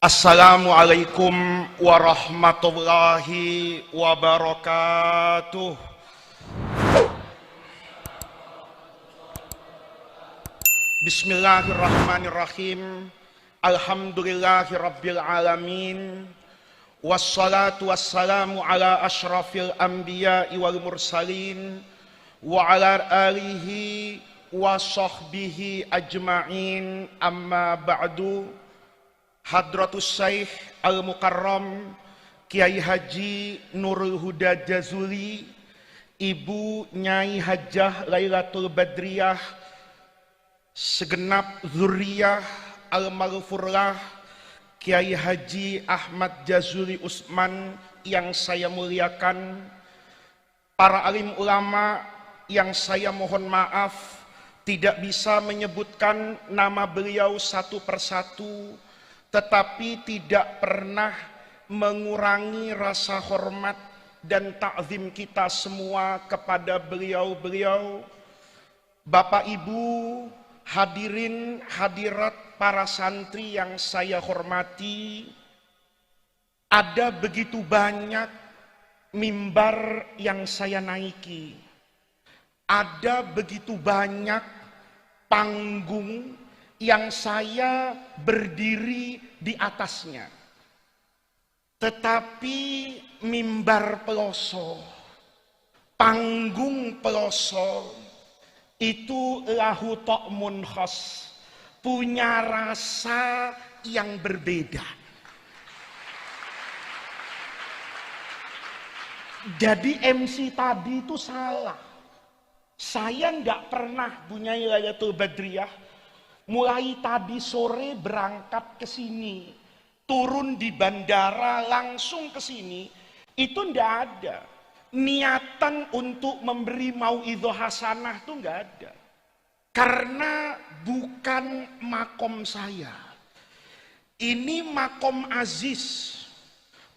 Assalamualaikum warahmatullahi wabarakatuh. Bismillahirrahmanirrahim. Alhamdulillahi rabbil alamin. Wassalatu wassalamu ala ashrafil anbiya'i wal mursalin wa ala alihi wa sahbihi ajma'in, amma ba'du. Hadratus Syekh Al-Mukarram Kiai Haji Nurul Huda Jazuli, Ibu Nyai Hajjah Lailatul Badriyah, segenap zuriyah Al-Maghfurlah Kiai Haji Ahmad Jazuli Usman yang saya muliakan, para alim ulama yang saya mohon maaf tidak bisa menyebutkan nama beliau satu persatu, tetapi tidak pernah mengurangi rasa hormat dan ta'zim kita semua kepada beliau-beliau. Bapak Ibu, hadirin hadirat para santri yang saya hormati, ada begitu banyak mimbar yang saya naiki, ada begitu banyak panggung yang saya berdiri di atasnya. Tetapi mimbar peloso, panggung peloso itu lahu ta'mun khas, punya rasa yang berbeda. Jadi MC tadi itu salah. Saya enggak pernah punya Lailatul Badriyah. Mulai tadi sore berangkat ke sini, turun di bandara langsung ke sini, itu ndak ada niatan untuk memberi mauidhah hasanah, tuh nggak ada. Karena bukan makom saya. Ini makom aziz.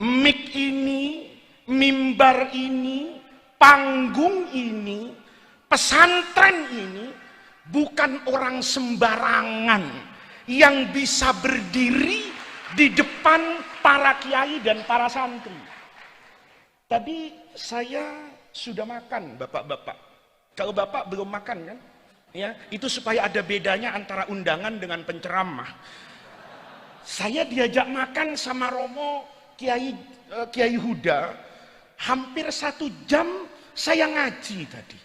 Mik ini, mimbar ini, panggung ini, pesantren ini bukan orang sembarangan yang bisa berdiri di depan para kiai dan para santri. Tadi saya sudah makan, bapak-bapak. Kalau bapak belum makan kan, ya itu supaya ada bedanya antara undangan dengan penceramah. Saya diajak makan sama Romo Kiai Huda, hampir 1 jam saya ngaji tadi.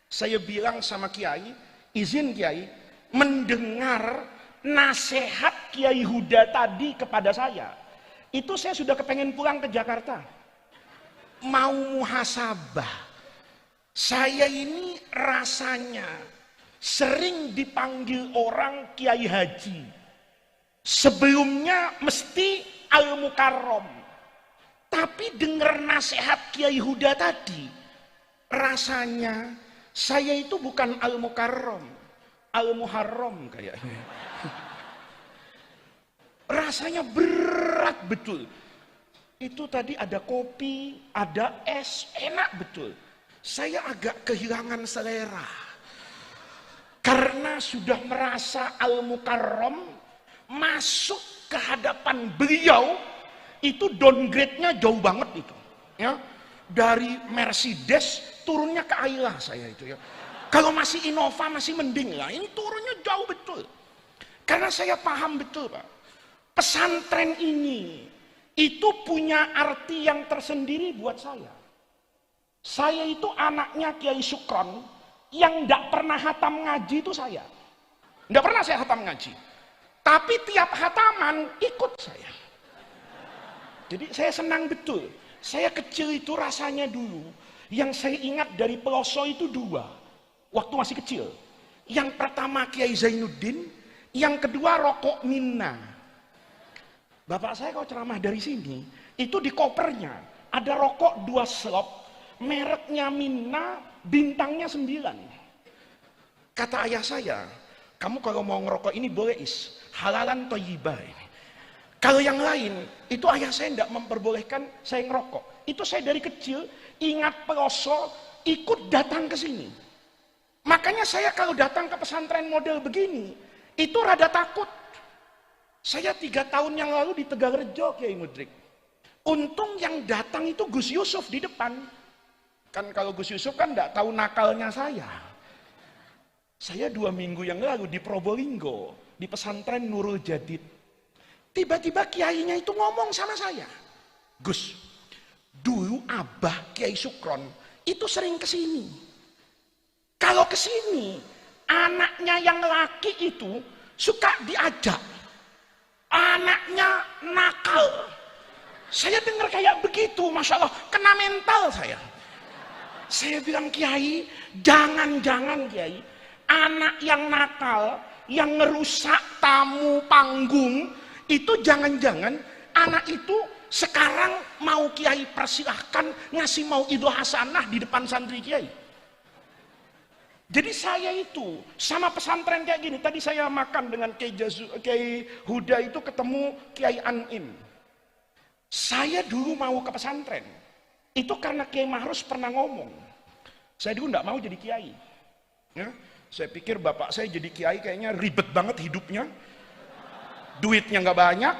Saya bilang sama Kiai, izin Kiai mendengar nasihat Kiai Huda tadi kepada saya. Itu saya sudah kepengen pulang ke Jakarta. Mau muhasabah. Saya ini rasanya sering dipanggil orang Kiai Haji. Sebelumnya mesti Al-Mukarram. Tapi dengar nasihat Kiai Huda tadi, rasanya saya itu bukan Al-Mukarram, Al-Muharram kayaknya. Rasanya berat betul. Itu tadi ada kopi, ada es, enak betul. Saya agak kehilangan selera. Karena sudah merasa Al-Mukarram, masuk ke hadapan beliau, itu downgrade-nya jauh banget itu. Ya. Dari Mercedes turunnya ke Ayla saya itu ya. Kalau masih Innova masih mending lah. Ini turunnya jauh betul. Karena saya paham betul Pak. Pesantren ini itu punya arti yang tersendiri buat saya. Saya itu anaknya Kiai Sukron yang tidak pernah hatam ngaji itu saya. Tidak pernah saya hatam ngaji. Tapi tiap hataman ikut saya. Jadi saya senang betul. Saya kecil itu rasanya dulu, yang saya ingat dari peloso itu 2, waktu masih kecil. Yang pertama Kiai Zainuddin, yang kedua rokok Minna. Bapak saya kalau ceramah dari sini, itu di kopernya ada rokok 2 slop, mereknya Minna, bintangnya 9. Kata ayah saya, kamu kalau mau ngerokok ini boleh halalan thayyibah ini. Kalau yang lain, itu ayah saya tidak memperbolehkan saya ngerokok. Itu saya dari kecil, ingat peloso, ikut datang ke sini. Makanya saya kalau datang ke pesantren model begini, itu rada takut. Saya 3 tahun yang lalu di Tegalrejo, Kiai Mudrik. Untung yang datang itu Gus Yusuf di depan. Kan kalau Gus Yusuf kan enggak tahu nakalnya saya. Saya 2 minggu yang lalu di Probolinggo, di pesantren Nurul Jadid. Tiba-tiba kiainya itu ngomong sama saya. Gus, dulu Abah Kiai Sukron itu sering kesini. Kalau kesini, anaknya yang laki itu suka diajak. Anaknya nakal. Saya dengar kayak begitu, Masya Allah, kena mental saya. Saya bilang, Kiai, jangan-jangan Kiai, anak yang nakal, yang ngerusak tamu panggung, itu jangan-jangan anak itu sekarang mau Kiai persilahkan ngasih mauidhah hasanah di depan santri Kiai. Jadi saya itu sama pesantren kayak gini. Tadi saya makan dengan Kiai Huda itu ketemu Kiai Anim. Saya dulu mau ke pesantren. Itu karena Kiai Mahrus pernah ngomong. Saya dulu nggak mau jadi kiai. Ya, saya pikir bapak saya jadi kiai kayaknya ribet banget hidupnya. Duitnya nggak banyak.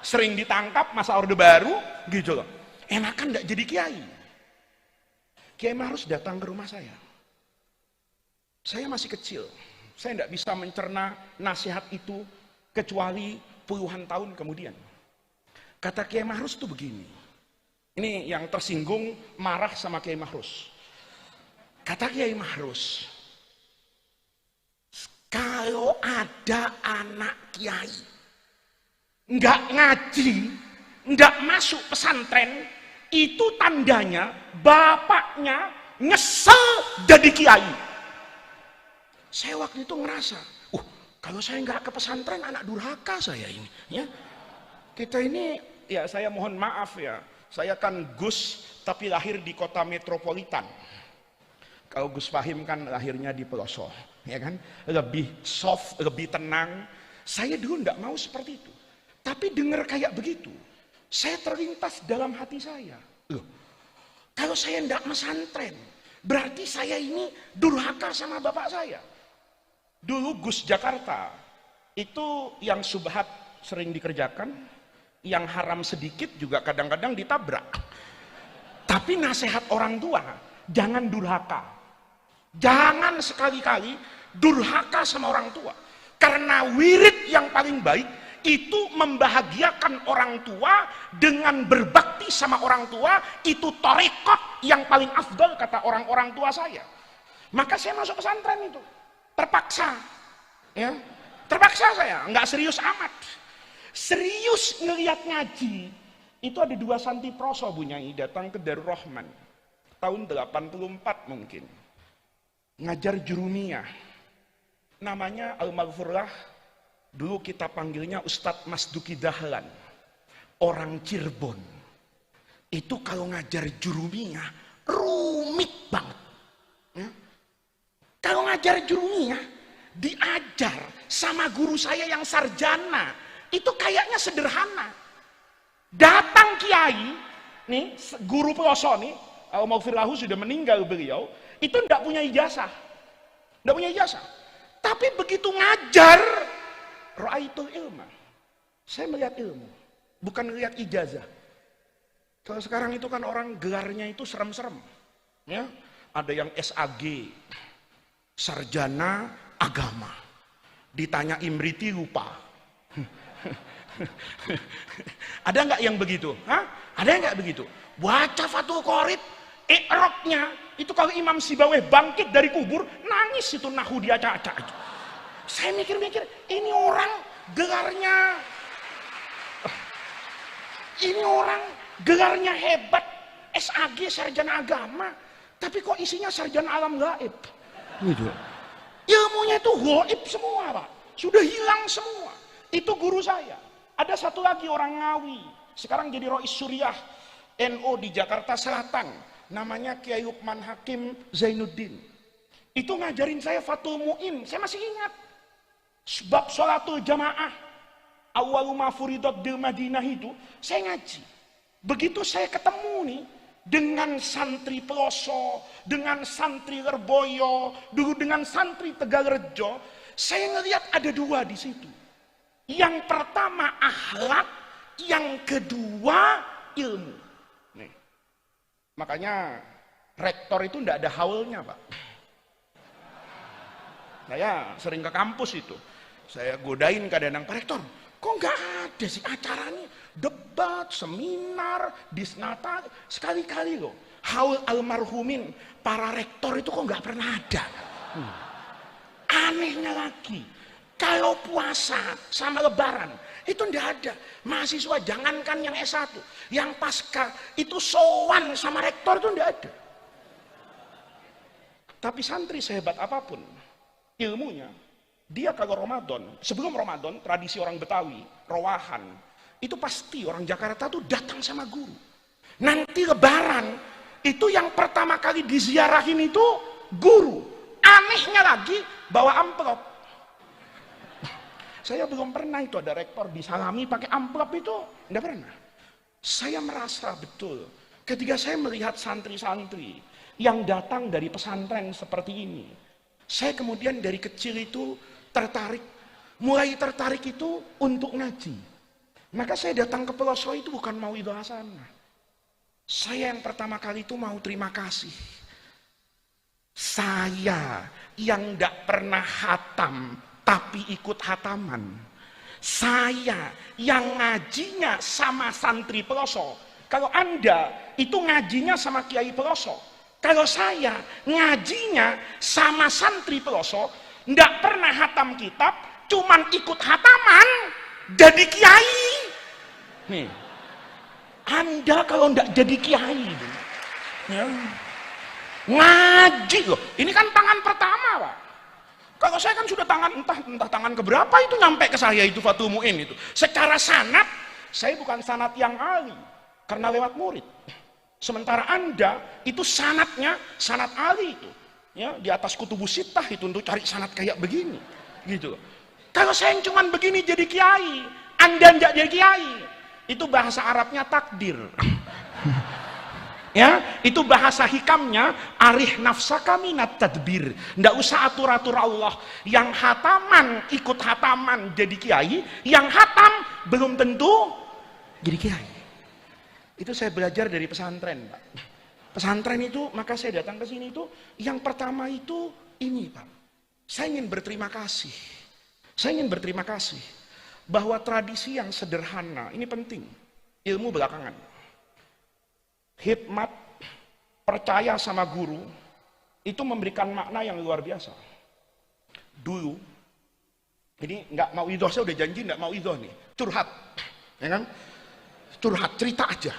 Sering ditangkap masa orde baru gitu loh. Enakan nggak jadi kiai. Kiai Mahrus datang ke rumah saya. Saya masih kecil, saya tidak bisa mencerna nasihat itu kecuali puluhan tahun kemudian. Kata Kiai Mahrus itu begini, ini yang tersinggung marah sama Kiai Mahrus. Kata Kiai Mahrus, kalau ada anak kiai nggak ngaji, nggak masuk pesantren, itu tandanya bapaknya nyesel jadi kiai. Saya waktu itu ngerasa, kalau saya nggak ke pesantren anak durhaka saya ini. Ya, kita ini, ya saya mohon maaf ya, saya kan Gus tapi lahir di kota metropolitan. Kalau Gus Fahim kan lahirnya di pelosok, ya kan, lebih soft, lebih tenang. Saya dulu nggak mau seperti itu. Tapi dengar kayak begitu, saya terlintas dalam hati saya. Loh, kalau saya nggak pesantren, berarti saya ini durhaka sama bapak saya. Dulu Gus Jakarta, itu yang subhat sering dikerjakan, yang haram sedikit juga kadang-kadang ditabrak. Tapi nasihat orang tua, jangan durhaka. Jangan sekali-kali durhaka sama orang tua. Karena wirid yang paling baik, itu membahagiakan orang tua dengan berbakti sama orang tua, itu torekot yang paling afdal kata orang-orang tua saya. Maka saya masuk pesantren itu. Terpaksa, ya, terpaksa saya, nggak serius amat. Serius ngelihat ngaji, itu ada 2 santri proso Bu Nyai datang ke Darul Rahman, tahun 84 mungkin, ngajar jurumiyah, namanya Al-Maghfurlah, dulu kita panggilnya Ustadz Masduki Dahlan, orang Cirebon. Itu kalau ngajar jurumiyah rumit banget. Ya. Kalau ngajar jurumiyah, diajar sama guru saya yang sarjana, itu kayaknya sederhana. Datang kiai, nih guru pelosok nih, Al-Maghfirlahu sudah meninggal beliau, itu tidak punya ijazah. Tidak punya ijazah. Tapi begitu ngajar, ra'aitul ilma. Saya melihat ilmu, bukan melihat ijazah. Kalau sekarang itu kan orang gelarnya itu serem-serem. Ya, ada yang SAG, sarjana agama, ditanya imriti lupa. Ada nggak yang begitu? Hah? Ada nggak begitu? Baca Fathul Qorib, i'rabnya itu kalau Imam Sibaweh bangkit dari kubur, nangis itu nahu dia caca. Saya mikir-mikir, ini orang gelarnya hebat, SAG sarjana agama, tapi kok isinya sarjana alam gaib. Gitu. Ilmunya itu gaib semua Pak, sudah hilang semua. Itu guru saya. Ada satu lagi orang Ngawi, sekarang jadi Rois Suriah NO di Jakarta Selatan, namanya Kiai Lukman Hakim Zainuddin. Itu ngajarin saya Fathul Mu'in, saya masih ingat. Sebab sholatul jamaah, awwalu ma furidat bil Madinah itu, saya ngaji. Begitu saya ketemu nih, dengan santri Peloso, dengan santri Lerboyo, dulu dengan santri Tegalrejo, saya ngelihat ada 2 di situ. Yang pertama akhlak, yang kedua ilmu. Nih. Makanya rektor itu enggak ada haulnya, Pak. Saya sering ke kampus itu. Saya godain kadang-kadang, Pak Rektor, kok nggak ada sih acaranya? Debat, seminar, disnata, sekali-kali loh. Haul almarhumin, para rektor itu kok nggak pernah ada. Anehnya lagi, kalau puasa sama lebaran, itu nggak ada. Mahasiswa jangankan yang S1, yang pasca, itu sowan sama rektor itu nggak ada. Tapi santri sehebat apapun ilmunya, dia kalau Ramadan, sebelum Ramadan, tradisi orang Betawi, rowahan, itu pasti orang Jakarta tuh datang sama guru. Nanti lebaran, itu yang pertama kali diziarahin itu guru. Anehnya lagi, bawa amplop. Saya belum pernah itu ada rektor disalami pakai amplop itu, enggak pernah. Saya merasa betul, ketika saya melihat santri-santri yang datang dari pesantren seperti ini, saya kemudian dari kecil itu tertarik, mulai tertarik itu untuk ngaji. Maka saya datang ke Peloso itu bukan mau idhah hasanah. Saya yang pertama kali itu mau terima kasih. Saya yang tidak pernah hatam, tapi ikut hataman. Saya yang ngajinya sama santri Peloso. Kalau Anda itu ngajinya sama Kiai Peloso. Kalau saya ngajinya sama santri Peloso, ndak pernah hatam kitab, cuman ikut hataman, jadi kiai. Nih, Anda kalau ndak jadi kiai, ya, ngaji loh. Ini kan tangan pertama, Pak. Kalau saya kan sudah tangan entah tangan keberapa itu nyampe ke saya itu Fatul Mu'in itu. Secara sanad, saya bukan sanad yang ahli, karena lewat murid. Sementara Anda itu sanatnya sanat Ali itu, ya di atas kutubus sittah itu untuk cari sanat kayak begini, gitu. Kalau saya yang cuman begini jadi kiai, Anda enggak jadi kiai, itu bahasa Arabnya takdir. Ya, itu bahasa hikamnya arih nafsaka minat tadbir. Enggak usah atur-atur Allah. Yang hataman ikut hataman jadi kiai, yang hatam belum tentu jadi kiai. Itu saya belajar dari pesantren, Pak. Pesantren itu, maka saya datang ke sini itu, yang pertama itu ini, Pak. Saya ingin berterima kasih. Saya ingin berterima kasih bahwa tradisi yang sederhana, ini penting. Ilmu belakangan. Hikmat, percaya sama guru, itu memberikan makna yang luar biasa. Dulu, ini nggak mau idhah, saya udah janji nggak mau idhah nih, curhat, ya kan? Curhat, cerita aja.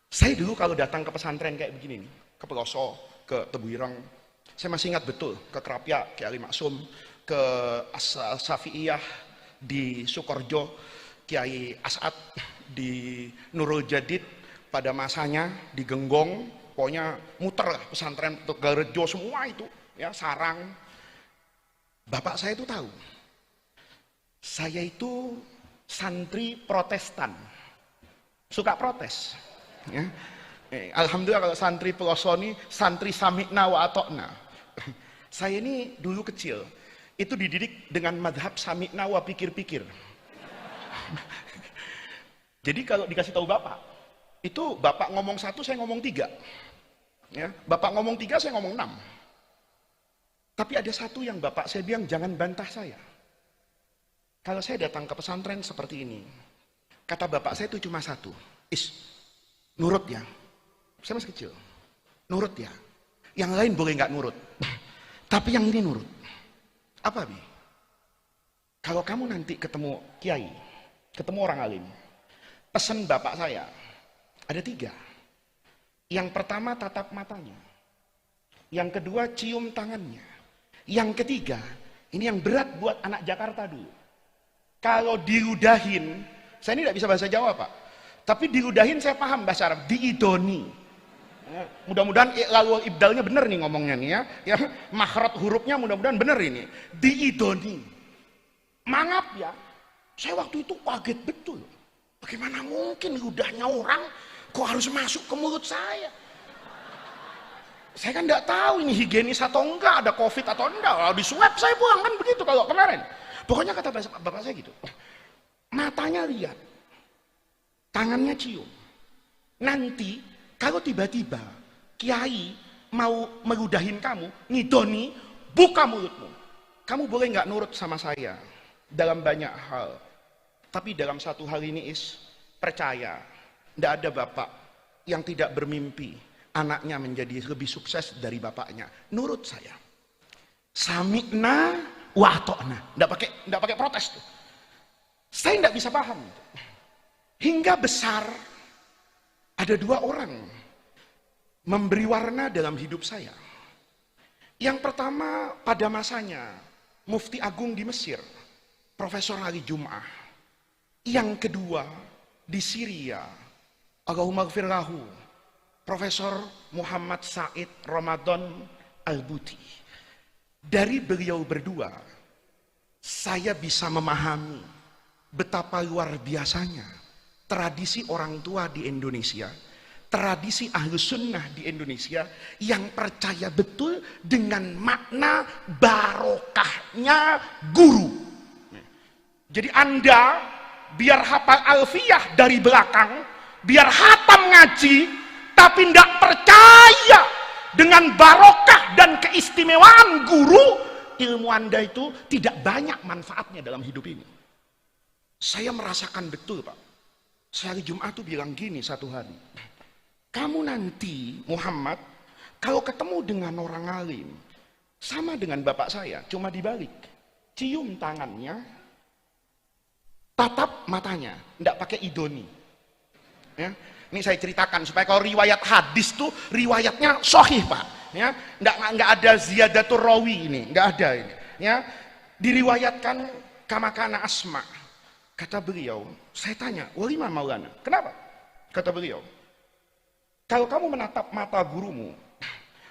Saya dulu kalau datang ke pesantren kayak begini nih, ke Peloso, ke Tebuireng, saya masih ingat betul, ke Kerapia, ke Ali Maksum, ke As-Safi'iyah di Sukorjo, Kiai As'ad di Nurul Jadid pada masanya, di Genggong, pokoknya muter lah pesantren untuk Garejo semua itu, ya Sarang. Bapak saya itu tahu, saya itu santri Protestan. Suka protes, ya. Alhamdulillah kalau santri Peloso ini santri sami'na wa atokna. Saya ini dulu kecil itu dididik dengan madhab sami'na wa pikir-pikir. Jadi kalau dikasih tahu bapak, itu bapak ngomong 1, saya ngomong 3, ya. Bapak ngomong 3, saya ngomong 6. Tapi ada satu yang bapak saya bilang, jangan bantah saya. Kalau saya datang ke pesantren seperti ini, kata bapak saya itu cuma 1, nurut ya. Saya masih kecil, nurut ya. Yang lain boleh nggak nurut, tapi yang ini nurut. Apa, Bi? Kalau kamu nanti ketemu kiai, ketemu orang alim, pesan bapak saya ada 3. Yang pertama tatap matanya, yang kedua cium tangannya, yang ketiga ini yang berat buat anak Jakarta dulu. Kalau diludahin, saya ini tidak bisa bahasa Jawa, Pak. Tapi diludahin saya paham bahasa Arab, diidoni. Ya, mudah-mudahan lalu ibdalnya benar nih ngomongnya nih ya. Ya, makhraj hurufnya mudah-mudahan benar ini. Diidoni. Mangap ya. Saya waktu itu kaget betul. Bagaimana mungkin ludahnya orang kok harus masuk ke mulut saya? Saya kan tidak tahu ini higienis atau enggak, ada covid atau enggak. Kalau di swab saya pulang kan begitu kalau kemarin. Pokoknya kata bapak saya gitu, matanya lihat, tangannya cium. Nanti kalau tiba-tiba kiai mau meludahin kamu, ngidoni, buka mulutmu. Kamu boleh nggak nurut sama saya dalam banyak hal, tapi dalam satu hal ini percaya, tidak ada bapak yang tidak bermimpi anaknya menjadi lebih sukses dari bapaknya. Nurut saya. Sami'na wa ata'na. Tidak pakai protes tuh. Saya tidak bisa paham. Hingga besar ada dua orang memberi warna dalam hidup saya. Yang pertama pada masanya Mufti Agung di Mesir, Profesor Ali Jum'ah. Yang kedua di Syria, Allahumma gfir lahu, Profesor Muhammad Said Ramadan Al-Buti. Dari beliau berdua, saya bisa memahami betapa luar biasanya tradisi orang tua di Indonesia, tradisi Ahlus Sunnah di Indonesia yang percaya betul dengan makna barokahnya guru. Jadi Anda biar hafal alfiyah dari belakang, biar hatam ngaji, tapi tidak percaya dengan barokah dan keistimewaan guru, ilmu Anda itu tidak banyak manfaatnya dalam hidup ini. Saya merasakan betul, Pak. Sehari Jumat tuh bilang gini satu hari, kamu nanti Muhammad kalau ketemu dengan orang alim sama dengan bapak saya, cuma dibalik, cium tangannya, tatap matanya, tidak pakai idoni. Ya, ini saya ceritakan supaya kalau riwayat hadis tuh riwayatnya sahih, Pak. Ya, nggak ada ziyadatur rawi ini, nggak ada ini. Ya, diriwayatkan kama kana Asma. Kata beliau, saya tanya, walima Maulana, kenapa? Kata beliau, kalau kamu menatap mata gurumu,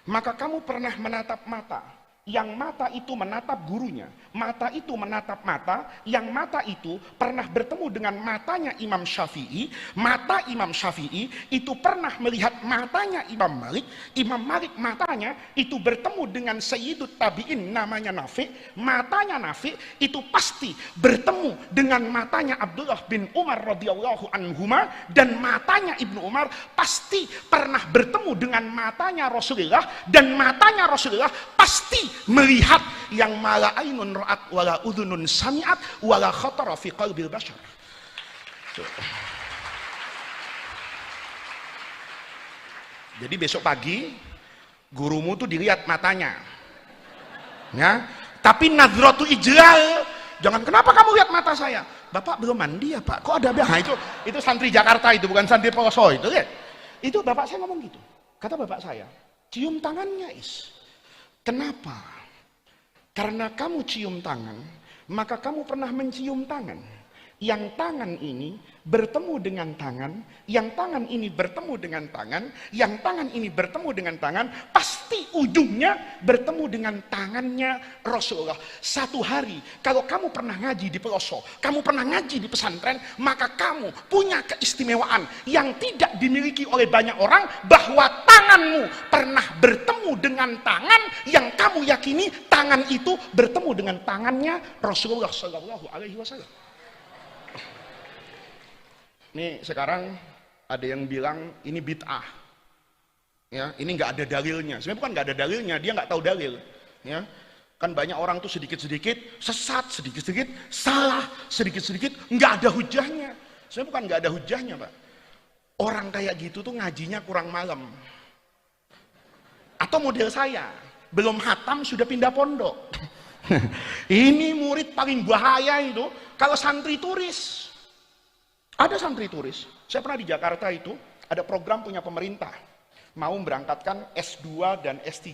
maka kamu pernah menatap mata, yang mata itu menatap gurunya, mata itu menatap mata, yang mata itu pernah bertemu dengan matanya Imam Syafi'i, mata Imam Syafi'i itu pernah melihat matanya Imam Malik, Imam Malik matanya itu bertemu dengan Sayyidut Tabi'in namanya Nafi', matanya Nafi' itu pasti bertemu dengan matanya Abdullah bin Umar radhiyallahu anhuma, dan matanya Ibnu Umar pasti pernah bertemu dengan matanya Rasulullah, dan matanya Rasulullah pasti melihat yang mala ainun ra'at wala udhunun sami'at wala khatara fi qalbil bashar. Jadi besok pagi gurumu tuh dilihat matanya, ya. Tapi nadratu ijlal, jangan, kenapa kamu lihat mata saya? Bapak belum mandi ya Pak? Kok ada nah, itu santri Jakarta itu, bukan santri Poso itu ya. Itu bapak saya ngomong gitu. Kata bapak saya, cium tangannya Kenapa? Karena kamu cium tangan, maka kamu pernah mencium tangan. Yang tangan ini bertemu dengan tangan, yang tangan ini bertemu dengan tangan, yang tangan ini bertemu dengan tangan, pasti ujungnya bertemu dengan tangannya Rasulullah. Satu hari, kalau kamu pernah ngaji di pelosok, kamu pernah ngaji di pesantren, maka kamu punya keistimewaan yang tidak dimiliki oleh banyak orang, bahwa tanganmu pernah bertemu dengan tangan yang kamu yakini tangan itu bertemu dengan tangannya Rasulullah Shallallahu Alaihi Wasallam. Nih sekarang ada yang bilang ini bid'ah, ya ini nggak ada dalilnya. Sebenarnya bukan nggak ada dalilnya, dia nggak tahu dalil, ya kan banyak orang tuh sedikit-sedikit sesat, sedikit-sedikit salah, sedikit-sedikit nggak ada hujahnya. Sebenarnya bukan nggak ada hujahnya, Pak. Orang kayak gitu tuh ngajinya kurang malam, atau model saya belum hatam sudah pindah pondok. Ini murid paling bahaya itu kalau santri turis. Ada santri turis, saya pernah di Jakarta itu, ada program punya pemerintah, mau berangkatkan S2 dan S3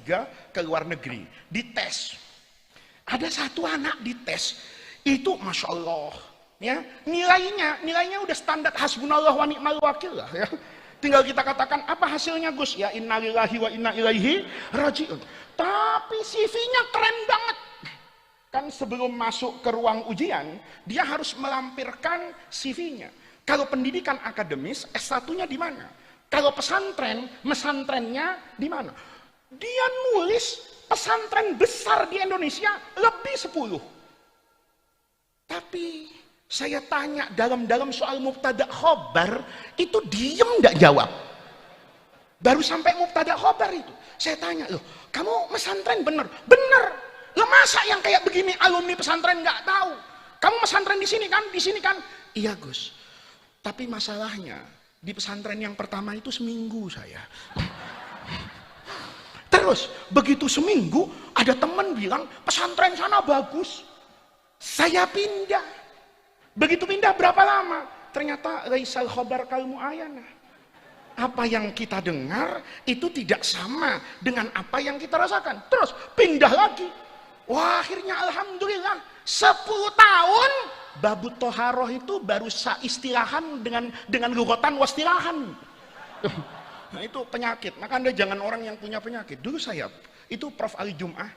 ke luar negeri, dites. Ada satu anak dites, itu Masya Allah, ya, nilainya udah standar hasbunallah wa ni'mal wakil lah, ya. Tinggal kita katakan, apa hasilnya Gus? Ya innalillahi wa inna ilaihi raji'un. Tapi CV-nya keren banget. Kan sebelum masuk ke ruang ujian, dia harus melampirkan CV-nya. Kalau pendidikan akademis, S1-nya di mana? Kalau pesantren, mesantrennya di mana? Dia nulis pesantren besar di Indonesia lebih 10. Tapi saya tanya dalam soal mubtada khobar, itu diem nggak jawab. Baru sampai mubtada khobar itu, saya tanya, loh, kamu pesantren bener? Bener. Lah masa yang kayak begini alumni pesantren nggak tahu? Kamu pesantren di sini kan? Di sini kan? Iya Gus. Tapi masalahnya di pesantren yang pertama itu seminggu saya. Terus begitu seminggu ada teman bilang pesantren sana bagus. Saya pindah. Begitu pindah berapa lama? Ternyata laisal khobar kal muayyanah. Apa yang kita dengar itu tidak sama dengan apa yang kita rasakan. Terus pindah lagi. Wah, akhirnya alhamdulillah 10 tahun babut toharoh itu baru istilahan dengan lugotan wastilahan. Nah itu penyakit. Maka Anda jangan orang yang punya penyakit. Dulu saya itu Prof. Ali Jum'ah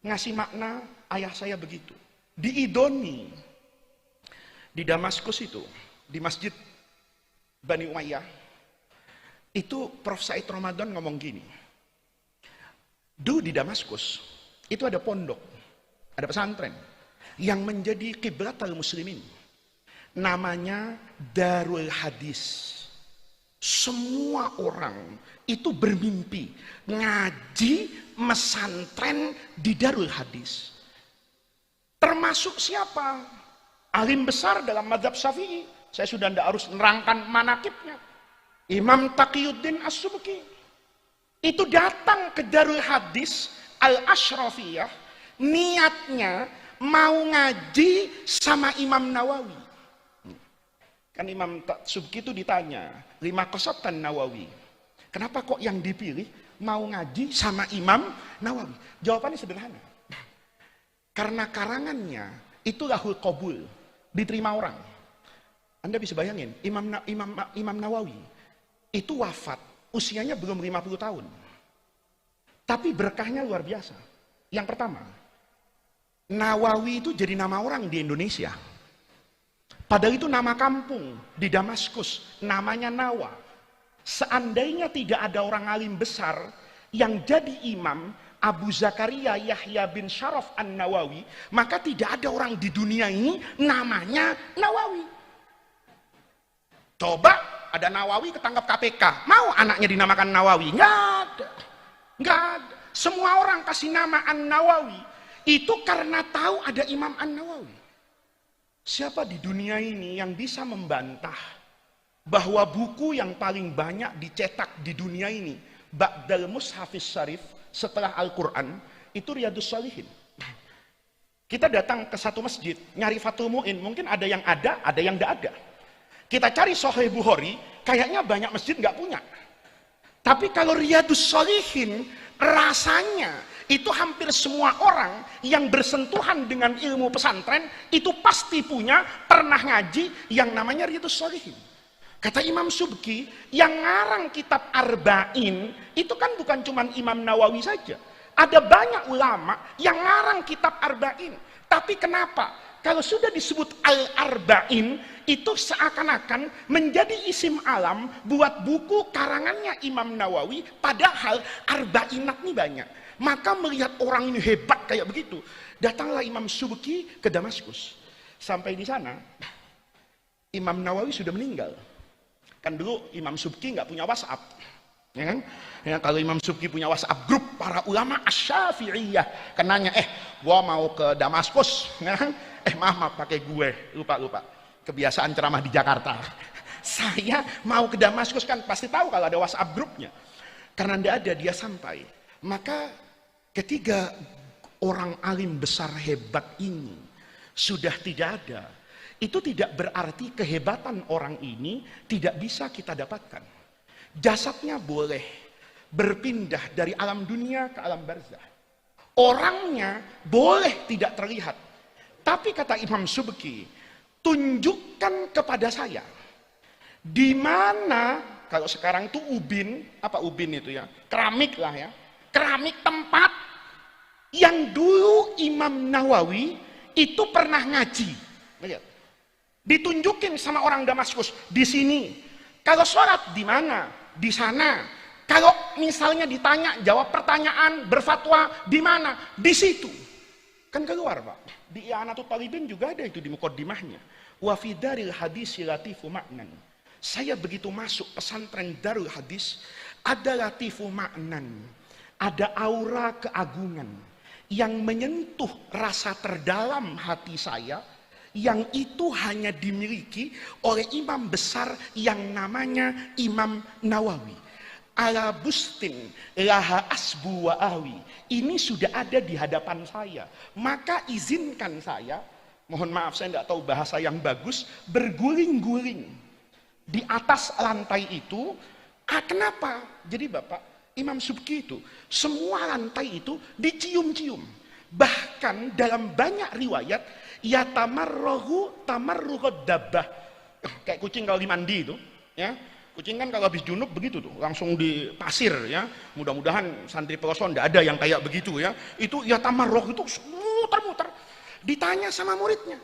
ngasih makna ayah saya begitu. Di Idoni, di Damaskus itu, di Masjid Bani Umayyah, itu Prof. Said Ramadan ngomong gini. Dulu di Damaskus itu ada pondok, ada pesantren yang menjadi kiblat al-muslimin. Namanya Darul Hadis. Semua orang itu bermimpi ngaji mesantren di Darul Hadis. Termasuk siapa? Alim besar dalam mazhab Syafi'i. Saya sudah tidak harus nerangkan manakibnya. Imam Taqiyuddin As-Subki. Itu datang ke Darul Hadis Al-Ashrafiyah, niatnya mau ngaji sama Imam Nawawi. Kan Imam Subki itu ditanya, 5 qasatan Nawawi. Kenapa kok yang dipilih mau ngaji sama Imam Nawawi? Jawabannya sederhana. Karena karangannya itu lahul qabul, diterima orang. Anda bisa bayangin, Imam Nawawi itu wafat, usianya belum 50 tahun. Tapi berkahnya luar biasa. Yang pertama, Nawawi itu jadi nama orang di Indonesia. Padahal itu nama kampung di Damaskus, namanya Nawa. Seandainya tidak ada orang alim besar yang jadi imam, Abu Zakaria Yahya bin Syaraf An-Nawawi, maka tidak ada orang di dunia ini namanya Nawawi. Coba ada Nawawi ketangkap KPK, mau anaknya dinamakan Nawawi? Nggak ada. Nggak ada. Semua orang kasih nama An-Nawawi itu karena tahu ada Imam An-Nawawi. Siapa di dunia ini yang bisa membantah bahwa buku yang paling banyak dicetak di dunia ini ba'dal mushafis syarif setelah Al-Quran itu Riyadhus Shalihin. Kita datang ke satu masjid nyari Fathul Mu'in, mungkin ada yang tidak ada. Kita cari Sahih Bukhari, kayaknya banyak masjid nggak punya. Tapi kalau Riyadhus Shalihin, rasanya itu hampir semua orang yang bersentuhan dengan ilmu pesantren itu pasti pernah ngaji yang namanya Riyadhus Shalihin. Kata Imam Subki, yang ngarang kitab Arba'in itu kan bukan cuma Imam Nawawi saja. Ada banyak ulama yang ngarang kitab Arba'in. Tapi kenapa? Kalau sudah disebut Al-Arba'in, itu seakan-akan menjadi isim alam buat buku karangannya Imam Nawawi, padahal Arba'inat ini banyak. Maka melihat orang ini hebat kayak begitu, datanglah Imam Subki ke Damaskus. Sampai di sana, Imam Nawawi sudah meninggal. Kan dulu Imam Subki nggak punya WhatsApp. Ya kan? Ya, kalau Imam Subki punya WhatsApp grup para ulama Asy-Syafi'iyah, kan nanya, gua mau ke Damaskus, ya kan? Maaf pakai gue, lupa. Kebiasaan ceramah di Jakarta. Saya mau ke Damaskus, kan pasti tahu kalau ada WhatsApp grupnya. Karena tidak ada, dia sampai. Maka ketika orang alim besar hebat ini sudah tidak ada, itu tidak berarti kehebatan orang ini tidak bisa kita dapatkan. Jasadnya boleh berpindah dari alam dunia ke alam barzah. Orangnya boleh tidak terlihat. Tapi kata Imam Subki, tunjukkan kepada saya di mana, kalau sekarang itu ubin, apa ubin itu ya? Keramik lah ya. Keramik tempat yang dulu Imam Nawawi itu pernah ngaji. Lihat. Ditunjukin sama orang Damaskus, di sini. Kalau sholat di mana? Di sana. Kalau misalnya ditanya, jawab pertanyaan, berfatwa di mana? Di situ. Kan keluar Pak. Di I'anatul Talibin juga ada itu di mukaddimahnya. Wa fi daril hadis latifu maknan. Saya begitu masuk pesantren Darul Hadis, ada latifu maknan, ada aura keagungan yang menyentuh rasa terdalam hati saya, yang itu hanya dimiliki oleh imam besar yang namanya Imam Nawawi. Ala bustin laha asbu wa awi. Ini sudah ada di hadapan saya. Maka izinkan saya, mohon maaf saya tidak tahu bahasa yang bagus, berguling-guling di atas lantai itu. Kenapa? Jadi Bapak, Imam Subki itu, semua lantai itu dicium-cium. Bahkan dalam banyak riwayat, ya tamarruhud dabbah. Kayak kucing kalau dimandi itu, ya. Kucing kan kalau habis junub begitu tuh, langsung di pasir ya. Mudah-mudahan santri Peloso tidak ada yang kayak begitu ya. Itu ya tamarruh itu muter-muter. Ditanya sama muridnya,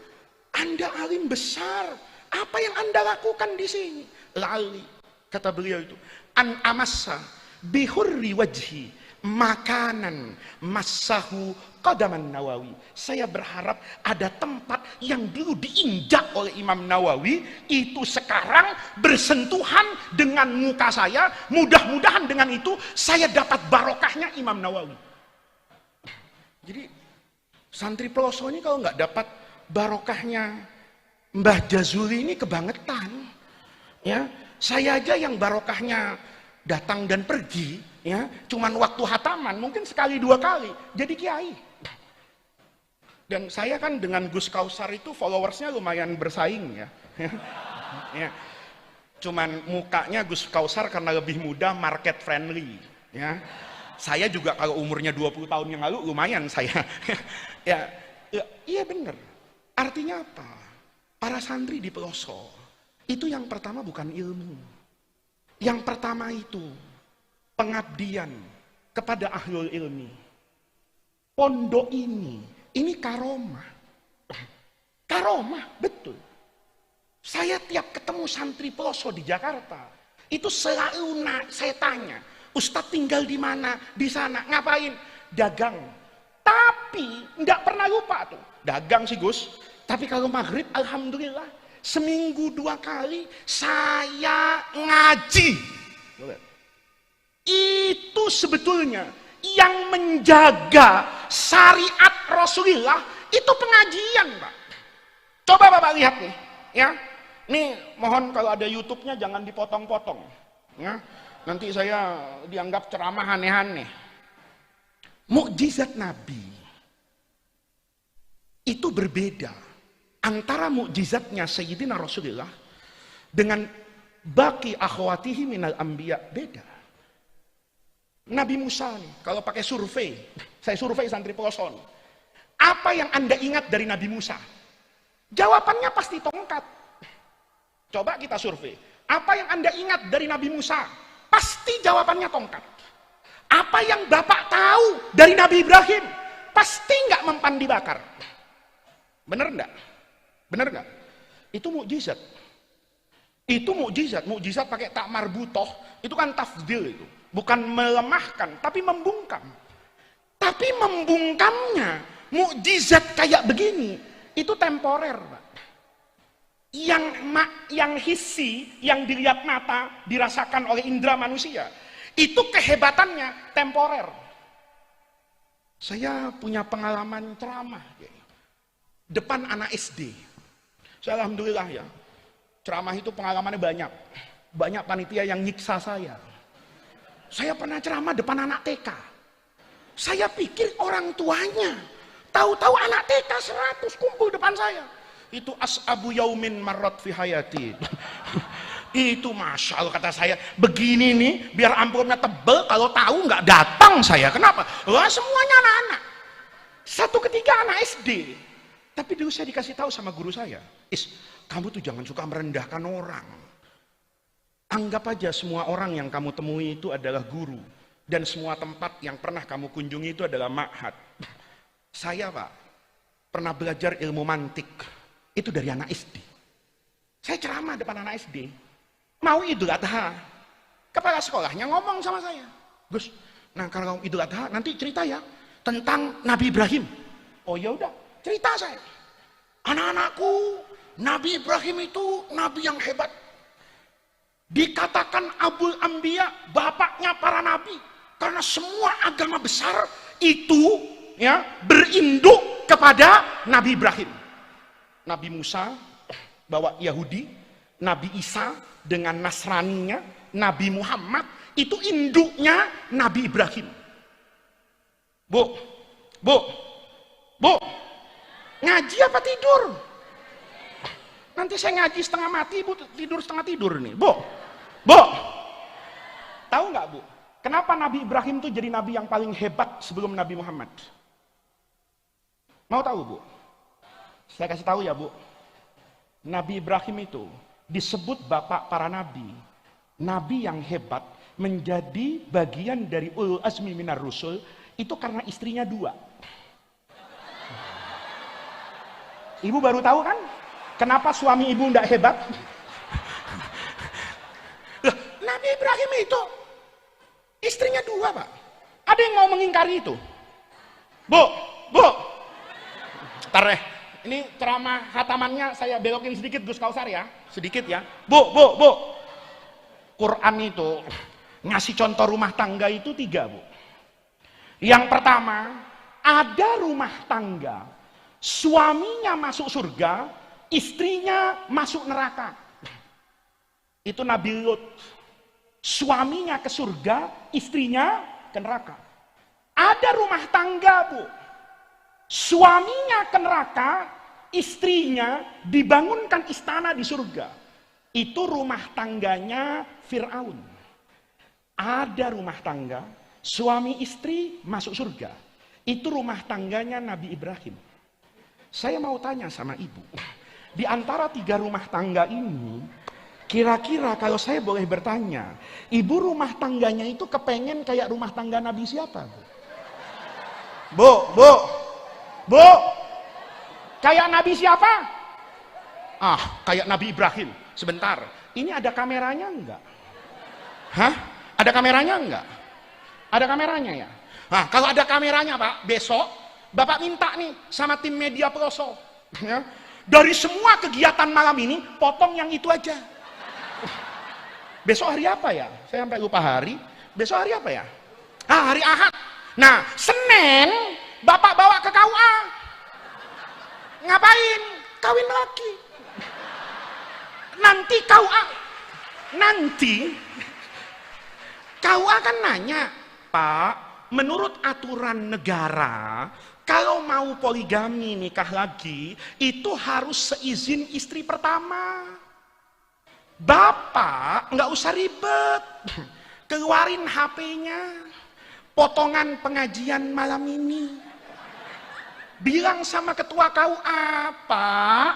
Anda alim besar, apa yang Anda lakukan di sini? Lali, kata beliau itu, an amassa bihurri wajhi makanan massahu qadaman Nawawi. Saya berharap ada tempat yang dulu diinjak oleh Imam Nawawi, itu sekarang bersentuhan dengan muka saya. Mudah-mudahan dengan itu saya dapat barokahnya Imam Nawawi. Jadi santri Peloso ini kalau nggak dapat barokahnya Mbah Jazuli ini kebangetan. Ya, saya aja yang barokahnya datang dan pergi, ya, cuman waktu hataman mungkin sekali dua kali jadi kiai. Dan saya kan dengan Gus Kausar itu followersnya lumayan bersaing ya. Ya. Cuman mukanya Gus Kausar karena lebih muda, market friendly, ya. Saya juga kalau umurnya 20 tahun yang lalu lumayan saya. Ya, iya bener. Artinya apa? Para santri di Peloso itu yang pertama bukan ilmu. Yang pertama itu pengabdian kepada ahlul ilmi. Pondok ini karomah. Karomah, betul. Saya tiap ketemu santri Peloso di Jakarta, itu selalu saya tanya, Ustadz tinggal di mana? Di sana, ngapain? Dagang. Tapi nggak pernah lupa tuh, dagang sih Gus. Tapi kalau maghrib, alhamdulillah, seminggu 2 kali saya ngaji. Itu sebetulnya yang menjaga syariat Rasulullah itu pengajian, Pak. Coba Bapak lihat nih, ya. Nih mohon kalau ada YouTube-nya jangan dipotong-potong, ya. Nanti saya dianggap ceramah aneh-aneh. Mukjizat Nabi itu berbeda antara mukjizatnya Sayyidina Rasulullah dengan baki akhwatihi minal anbiya, beda. Nabi Musa nih, kalau pakai survei, saya survei santri Peloso nih, apa yang Anda ingat dari Nabi Musa? Jawabannya pasti tongkat. Coba kita survei, apa yang Anda ingat dari Nabi Musa? Pasti jawabannya tongkat. Apa yang Bapak tahu dari Nabi Ibrahim? Pasti nggak mempan dibakar. Bener nggak? Bener nggak? Itu mukjizat. Itu mukjizat. Mukjizat pakai tak marbutoh, itu kan tafdil itu. Bukan melemahkan, tapi membungkam. Tapi membungkamnya, mukjizat kayak begini, itu temporer, Pak. Yang hissi, yang dilihat mata, dirasakan oleh indera manusia, itu kehebatannya temporer. Saya punya pengalaman ceramah depan anak SD. Saya alhamdulillah ya, ceramah itu pengalamannya banyak. Banyak panitia yang nyiksa saya. Saya pernah ceramah depan anak TK. Saya pikir orang tuanya, tahu-tahu anak TK 100 kumpul depan saya. Itu as'abu yaumin marrat fi hayati. Itu Masya Allah, kata saya, begini nih biar amplopnya tebel, kalau tahu nggak datang saya. Kenapa? Wah, semuanya anak-anak. Satu ketika anak SD. Tapi dulu saya dikasih tahu sama guru saya, kamu tuh jangan suka merendahkan orang. Anggap aja semua orang yang kamu temui itu adalah guru, dan semua tempat yang pernah kamu kunjungi itu adalah ma'had. Saya Pak pernah belajar ilmu mantik itu dari anak SD. Saya ceramah depan anak SD, mau Idul Adha, kepala sekolahnya ngomong sama saya, Gus, nah kalau Idul Adha nanti cerita ya tentang Nabi Ibrahim. Oh ya udah, cerita saya. Anak-anakku, Nabi Ibrahim itu nabi yang hebat. Dikatakan Abul Anbiya, bapaknya para nabi. Karena semua agama besar itu ya berinduk kepada Nabi Ibrahim. Nabi Musa bawa Yahudi, Nabi Isa dengan Nasraninya, Nabi Muhammad itu induknya Nabi Ibrahim. Bu, ngaji apa tidur? Nanti saya ngaji setengah mati, ibu tidur setengah tidur nih. Bu, tahu nggak bu? Kenapa Nabi Ibrahim itu jadi nabi yang paling hebat sebelum Nabi Muhammad? Mau tahu bu? Saya kasih tahu ya bu. Nabi Ibrahim itu disebut bapak para nabi. Nabi yang hebat menjadi bagian dari ulul azmi minar rusul itu karena istrinya 2. Ibu baru tahu kan? Kenapa suami ibu tidak hebat? Nabi Ibrahim itu istrinya 2 pak. Ada yang mau mengingkari itu? Bu, ntar deh. Ini ceramah khatamannya saya belokin sedikit Gus Kausar ya, sedikit ya. Bu. Quran itu ngasih contoh rumah tangga itu 3 bu. Yang pertama, ada rumah tangga, suaminya masuk surga, istrinya masuk neraka. Itu Nabi Lut. Suaminya ke surga, istrinya ke neraka. Ada rumah tangga bu, suaminya ke neraka, istrinya dibangunkan istana di surga. Itu rumah tangganya Fir'aun. Ada rumah tangga, suami istri masuk surga. Itu rumah tangganya Nabi Ibrahim. Saya mau tanya sama ibu, di antara 3 rumah tangga ini, kira-kira kalau saya boleh bertanya, ibu rumah tangganya itu kepengen kayak rumah tangga Nabi siapa? Bu, kayak Nabi siapa? Kayak Nabi Ibrahim. Sebentar, ini ada kameranya enggak? Hah? Ada kameranya enggak? Ada kameranya ya? Kalau ada kameranya pak, besok bapak minta nih sama tim media Peloso ya, dari semua kegiatan malam ini potong yang itu aja. Besok hari apa ya? Saya sampai lupa hari. Besok hari apa ya? Hari Ahad. Nah, Senin bapak bawa ke KUA. Ngapain? Kawin lagi. Nanti KUA kan nanya, Pak, menurut aturan negara, kalau mau poligami nikah lagi, itu harus seizin istri pertama. Bapak nggak usah ribet, keluarin HP-nya, potongan pengajian malam ini. Bilang sama ketua KUA, Pak,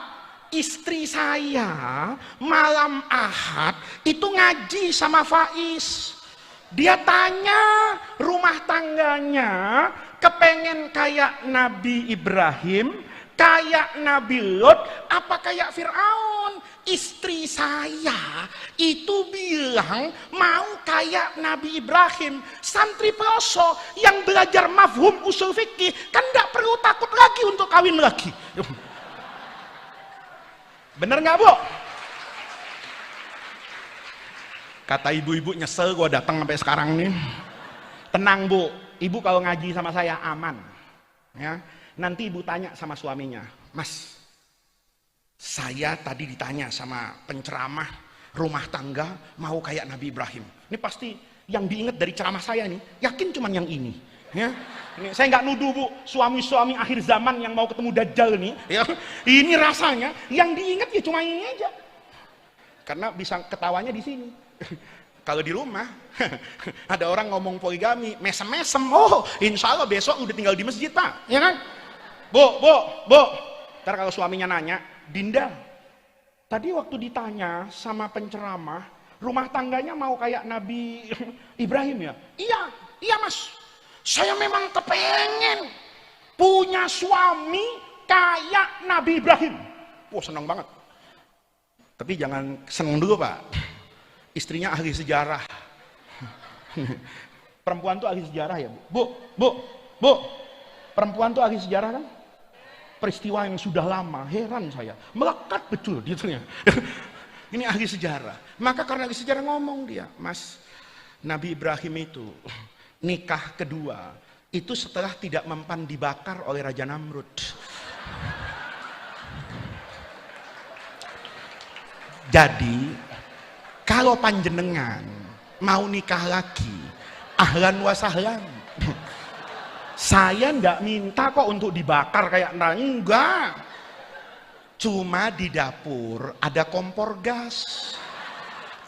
istri saya malam Ahad itu ngaji sama Faiz. Dia tanya rumah tangganya kepengen kayak Nabi Ibrahim, kayak Nabi Lot, apa kayak Fir'aun? Istri saya itu bilang mau kayak Nabi Ibrahim. Santri Peloso yang belajar mafhum usul fikih kan gak perlu takut lagi untuk kawin lagi. Bener nggak bu? Kata ibu-ibu nyesel gue datang sampai sekarang nih. Tenang bu, ibu kalau ngaji sama saya aman. Ya, nanti ibu tanya sama suaminya, Mas, saya tadi ditanya sama penceramah rumah tangga mau kayak Nabi Ibrahim. Ini pasti yang diingat dari ceramah saya nih, yakin cuman yang ini. Ya, ini saya nggak nuduh bu, suami-suami akhir zaman yang mau ketemu Dajjal nih, ya, ini rasanya yang diingat ya cuma ini aja, karena bisa ketawanya di sini. Kalau di rumah ada orang ngomong poligami, mesem-mesem, oh insya Allah besok udah tinggal di masjid pak, ya kan? Bu, ntar kalau suaminya nanya, Dinda, tadi waktu ditanya sama penceramah, rumah tangganya mau kayak Nabi Ibrahim ya? Iya mas. Saya memang kepengen punya suami kayak Nabi Ibrahim. Wah senang banget. Tapi jangan senang dulu pak. Istrinya ahli sejarah. Perempuan tuh ahli sejarah ya bu? Bu. Perempuan tuh ahli sejarah kan? peristiwa yang sudah lama. Heran saya, melekat betul gitu ya. Ini ahli sejarah. Maka karena ahli sejarah ngomong dia, Mas, Nabi Ibrahim itu nikah kedua itu setelah tidak mempan dibakar oleh Raja Namrud. Jadi kalau panjenengan mau nikah lagi, ahlan wa sahlan. Saya nggak minta kok untuk dibakar kayak enggak. Cuma di dapur ada kompor gas.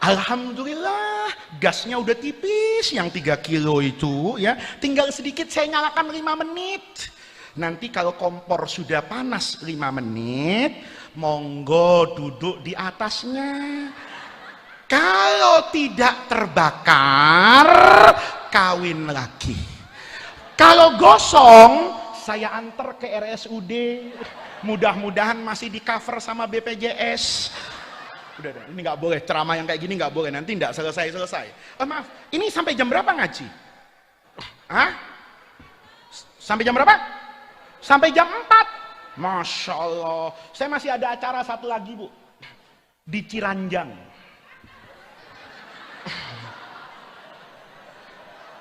Alhamdulillah gasnya udah tipis, yang 3 kilo itu ya, tinggal sedikit saya nyalakan 5 menit. Nanti kalau kompor sudah panas 5 menit, monggo duduk di atasnya. Kalau tidak terbakar, kawin lagi. Kalau gosong, saya antar ke RSUD. Mudah-mudahan masih di cover sama BPJS. Udah, ini nggak boleh ceramah yang kayak gini, nggak boleh, nanti nggak selesai. Maaf, ini sampai jam berapa ngaji? Hah? Sampai jam berapa? Sampai jam 4. Masya Allah. Saya masih ada acara satu lagi, Bu, di Ciranjang.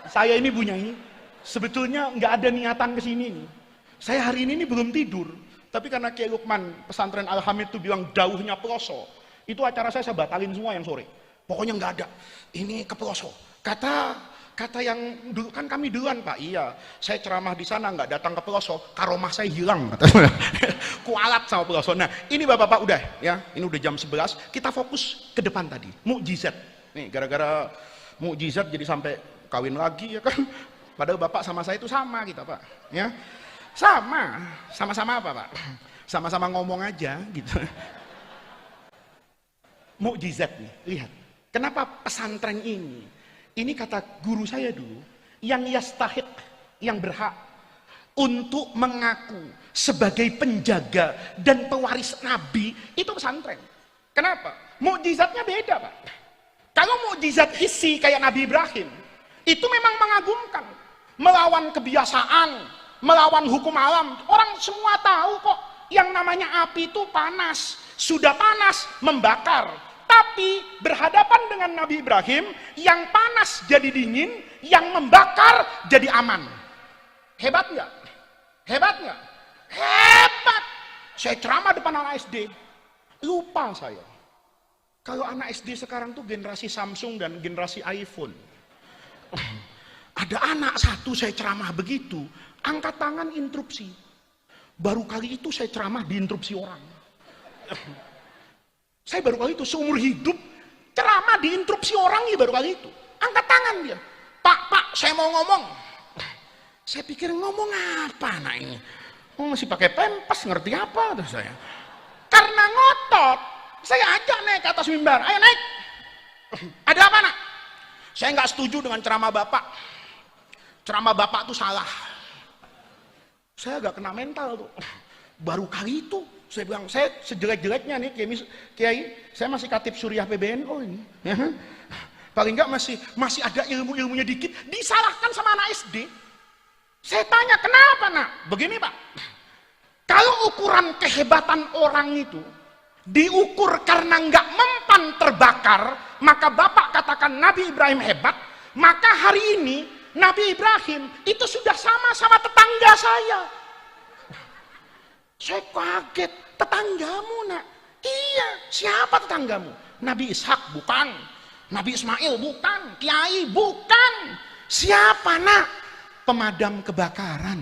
Saya ini punya ini, sebetulnya nggak ada niatan kesini nih. Saya hari ini belum tidur, tapi karena Kiai Lukman pesantren Al-Hamid itu bilang dauhnya Peloso, itu acara saya batalin semua yang sore. Pokoknya nggak ada. Ini ke Peloso. Kata yang dulu, kan kami duluan Pak. Iya, saya ceramah di sana nggak datang ke Peloso, karomah saya hilang. Kualat sama Peloso. Nah, ini Bapak-bapak udah ya, ini udah jam 11. Kita fokus ke depan tadi. Mukjizat. Nih, gara-gara mukjizat jadi sampai kawin lagi ya kan. Padahal Bapak sama saya itu sama kita Pak. Ya, sama-sama apa Pak? Sama-sama ngomong aja gitu. Mukjizat nih, lihat. Kenapa pesantren ini kata guru saya dulu, yang yastahiq, yang berhak untuk mengaku sebagai penjaga dan pewaris Nabi, itu pesantren. Kenapa? Mukjizatnya beda Pak. Kalau mukjizat hissi kayak Nabi Ibrahim, itu memang mengagumkan. Melawan kebiasaan, melawan hukum alam. Orang semua tahu kok yang namanya api itu panas. Sudah panas, membakar. Tapi berhadapan dengan Nabi Ibrahim, yang panas jadi dingin, yang membakar jadi aman. Hebat nggak? Hebat nggak? Hebat! Saya ceramah depan anak SD. Lupa saya. Kalau anak SD sekarang tuh generasi Samsung dan generasi iPhone. Ada anak satu saya ceramah begitu, angkat tangan interupsi. Baru kali itu saya ceramah diinterupsi orang. Saya baru kali itu seumur hidup ceramah diinterupsi orang, ya baru kali itu. Angkat tangan dia. Pak, saya mau ngomong. Saya pikir ngomong apa anak ini? Oh, masih pakai pempes, ngerti apa tuh saya? Karena ngotot, saya ajak naik ke atas mimbar. Ayo naik. Ada apa nak? Saya nggak setuju dengan ceramah Bapak. Ceramah Bapak itu salah. Saya agak kena mental tuh. Baru kali itu saya bilang, saya sejelek-jeleknya nih Kiai, saya masih Katib Suriah PBNU ini. Ya. Paling nggak masih ada ilmu-ilmunya dikit, disalahkan sama anak SD. Saya tanya, kenapa nak? Begini Pak, kalau ukuran kehebatan orang itu diukur karena nggak mempan terbakar, maka Bapak katakan Nabi Ibrahim hebat, maka hari ini Nabi Ibrahim itu sudah sama tetangga saya. Saya kaget, tetanggamu nak? Iya, siapa tetanggamu? Nabi Ishak bukan, Nabi Ismail bukan, Kiai bukan. Siapa nak? Pemadam kebakaran.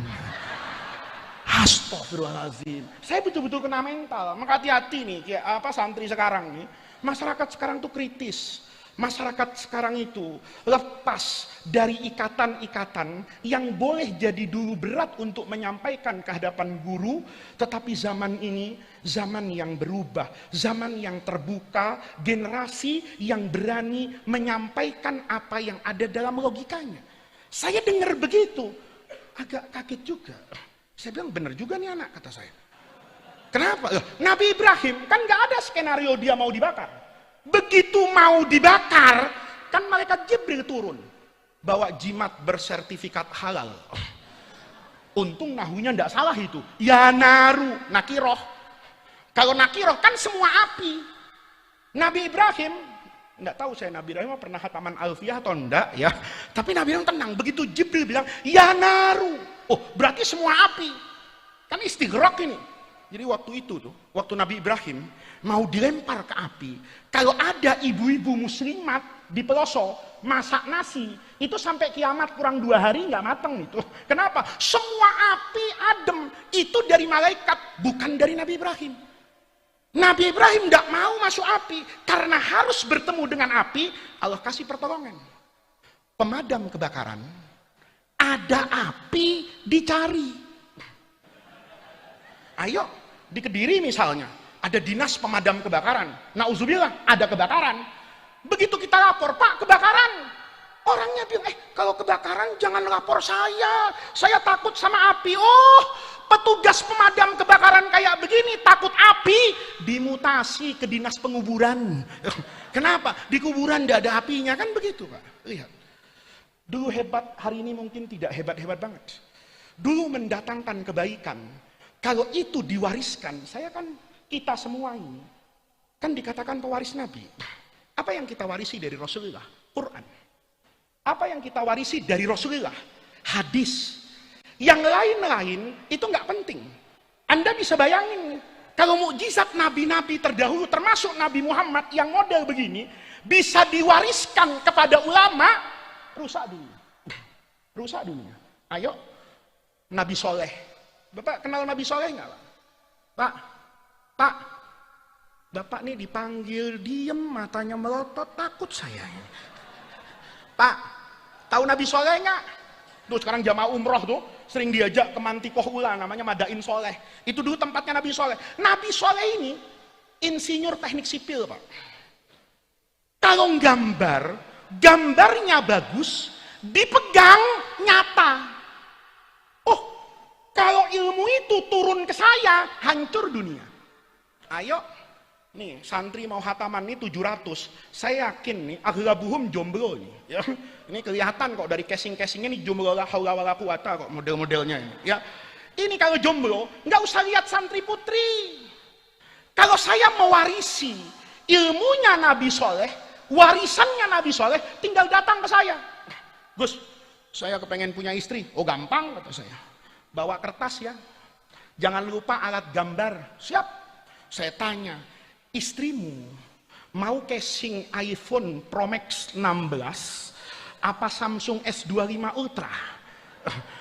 Astagfirullahaladzim. Saya betul-betul kena mental. Maka hati-hati nih, kayak santri sekarang nih. Masyarakat sekarang tuh kritis. Masyarakat sekarang itu lepas dari ikatan-ikatan yang boleh jadi dulu berat untuk menyampaikan ke hadapan guru, tetapi zaman ini zaman yang berubah, zaman yang terbuka, generasi yang berani menyampaikan apa yang ada dalam logikanya. Saya dengar begitu, agak kaget juga. Saya bilang benar juga nih anak, kata saya. Kenapa? Nabi Ibrahim kan gak ada skenario dia mau dibakar. Begitu mau dibakar, kan malaikat Jibril turun bawa jimat bersertifikat halal. Untung nahunya ndak salah itu. Ya naru, nakiroh. Kalau nakiroh kan semua api. Nabi Ibrahim, nggak tahu saya Nabi Ibrahim pernah hataman Alfiyah atau enggak ya. Tapi Nabi Ibrahim tenang. Begitu Jibril bilang, ya naru. Oh, berarti semua api. Kan istighraq ini. Jadi waktu itu tuh, waktu Nabi Ibrahim mau dilempar ke api, kalau ada ibu-ibu muslimat di pelosok masak nasi, itu sampai kiamat kurang 2 hari nggak mateng itu. Kenapa? Semua api adem itu dari malaikat, bukan dari Nabi Ibrahim. Nabi Ibrahim nggak mau masuk api karena harus bertemu dengan api. Allah kasih pertolongan. Pemadam kebakaran, ada api dicari. Ayo, di Kediri misalnya, ada dinas pemadam kebakaran. Nauzubillah, ada kebakaran. Begitu kita lapor, Pak, kebakaran. Orangnya bilang, kalau kebakaran jangan lapor saya takut sama api. Oh, petugas pemadam kebakaran kayak begini, takut api, dimutasi ke dinas penguburan. Kenapa? Di kuburan tidak ada apinya, kan begitu, Pak. Lihat. Dulu hebat, hari ini mungkin tidak hebat-hebat banget. Dulu mendatangkan kebaikan. Kalau itu diwariskan, kita semua ini kan dikatakan pewaris Nabi. Apa yang kita warisi dari Rasulullah? Quran. Apa yang kita warisi dari Rasulullah? Hadis. Yang lain-lain itu nggak penting. Anda bisa bayangin, kalau mukjizat nabi-nabi terdahulu, termasuk Nabi Muhammad yang model begini, bisa diwariskan kepada ulama, rusak dunia. Rusak dunia. Ayo, Nabi Soleh. Bapak kenal Nabi Soleh nggak, Pak? Pak, Bapak nih dipanggil diem, matanya melotot, takut saya. Pak, tahu Nabi Soleh nggak? Tuh sekarang jamaah umroh tuh sering diajak ke Mantikoh Ula, namanya Madain Soleh. Itu dulu tempatnya Nabi Soleh. Nabi Soleh ini insinyur teknik sipil, Pak. Kalau gambarnya bagus, dipegang nyata. Kalau ilmu itu turun ke saya, hancur dunia. Ayo, nih santri mau hataman nih 700. Saya yakin nih, aglabuhum jomblo nih. Ya. Ini kelihatan kok dari casing-casingnya nih jomblo la haula wala quwata kok model-modelnya ini. Ya. Ini kalau jomblo, nggak usah lihat santri putri. Kalau saya mewarisi ilmunya Nabi Soleh, warisannya Nabi Soleh, tinggal datang ke saya. Gus, saya kepengen punya istri. Oh gampang kata saya. Bawa kertas ya, jangan lupa alat gambar. Siap. Saya tanya, istrimu mau casing iPhone Pro Max 16 apa Samsung S25 Ultra?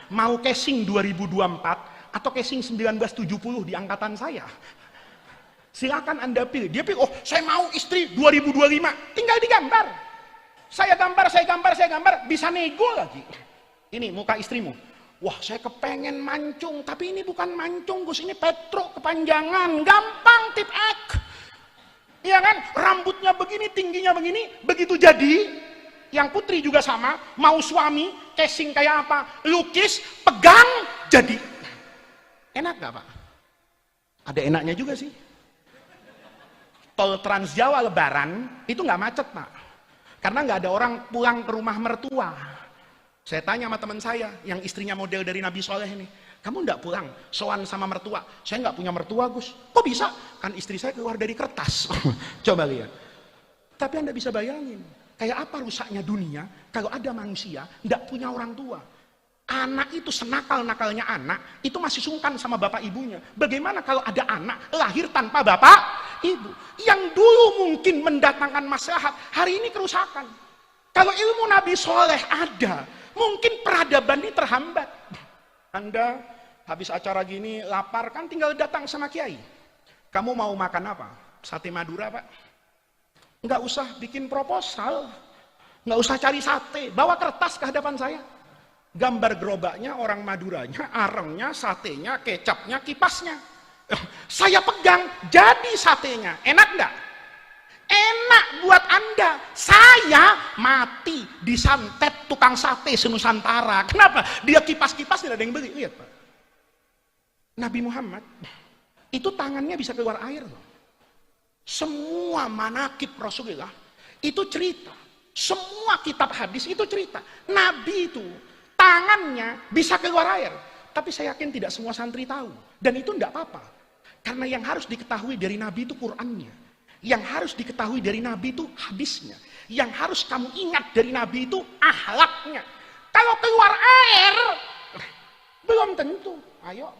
Mau casing 2024 atau casing 1970 di angkatan saya? Silakan Anda pilih. Dia pilih, oh saya mau istri 2025. Tinggal digambar. Saya gambar, bisa nego lagi. Ini muka istrimu. Wah, saya kepengen mancung, tapi ini bukan mancung, Gus, ini petruk kepanjangan, gampang tip ek. Iya kan? Rambutnya begini, tingginya begini, begitu jadi, yang putri juga sama, mau suami, casing kayak apa, lukis, pegang, jadi. Enak gak, Pak? Ada enaknya juga sih. Tol Trans Jawa Lebaran, itu nggak macet, Pak. Karena nggak ada orang pulang ke rumah mertua. Saya tanya sama teman saya yang istrinya model dari Nabi Soleh ini, kamu enggak pulang sowan sama mertua? Saya enggak punya mertua, Gus. Kok bisa? Kan istri saya keluar dari kertas. Coba lihat. Tapi Anda bisa bayangin, kayak apa rusaknya dunia kalau ada manusia enggak punya orang tua. Anak itu senakal-nakalnya anak, itu masih sungkan sama bapak ibunya. Bagaimana kalau ada anak lahir tanpa bapak ibu? Yang dulu mungkin mendatangkan maslahat, hari ini kerusakan. Kalau ilmu Nabi Soleh ada, mungkin peradaban ini terhambat. Anda habis acara gini lapar kan tinggal datang sama kiai. Kamu mau makan apa? Sate Madura, Pak? Nggak usah bikin proposal. Nggak usah cari sate. Bawa kertas ke hadapan saya. Gambar gerobaknya, orang Maduranya, arengnya, satenya, kecapnya, kipasnya. Saya pegang, jadi satenya. Enak nggak? Enak buat Anda. Saya mati disantet tukang sate senusantara. Kenapa? Dia kipas-kipas tidak ada yang beli. Lihat, Pak. Nabi Muhammad itu tangannya bisa keluar air loh. Semua manakib Rasulullah itu cerita. Semua kitab hadis itu cerita. Nabi itu tangannya bisa keluar air. Tapi saya yakin tidak semua santri tahu. Dan itu tidak apa-apa. Karena yang harus diketahui dari Nabi itu Qur'annya. Yang harus diketahui dari Nabi itu hadisnya. Yang harus kamu ingat dari Nabi itu akhlaknya. Kalau keluar air, belum tentu. Ayo.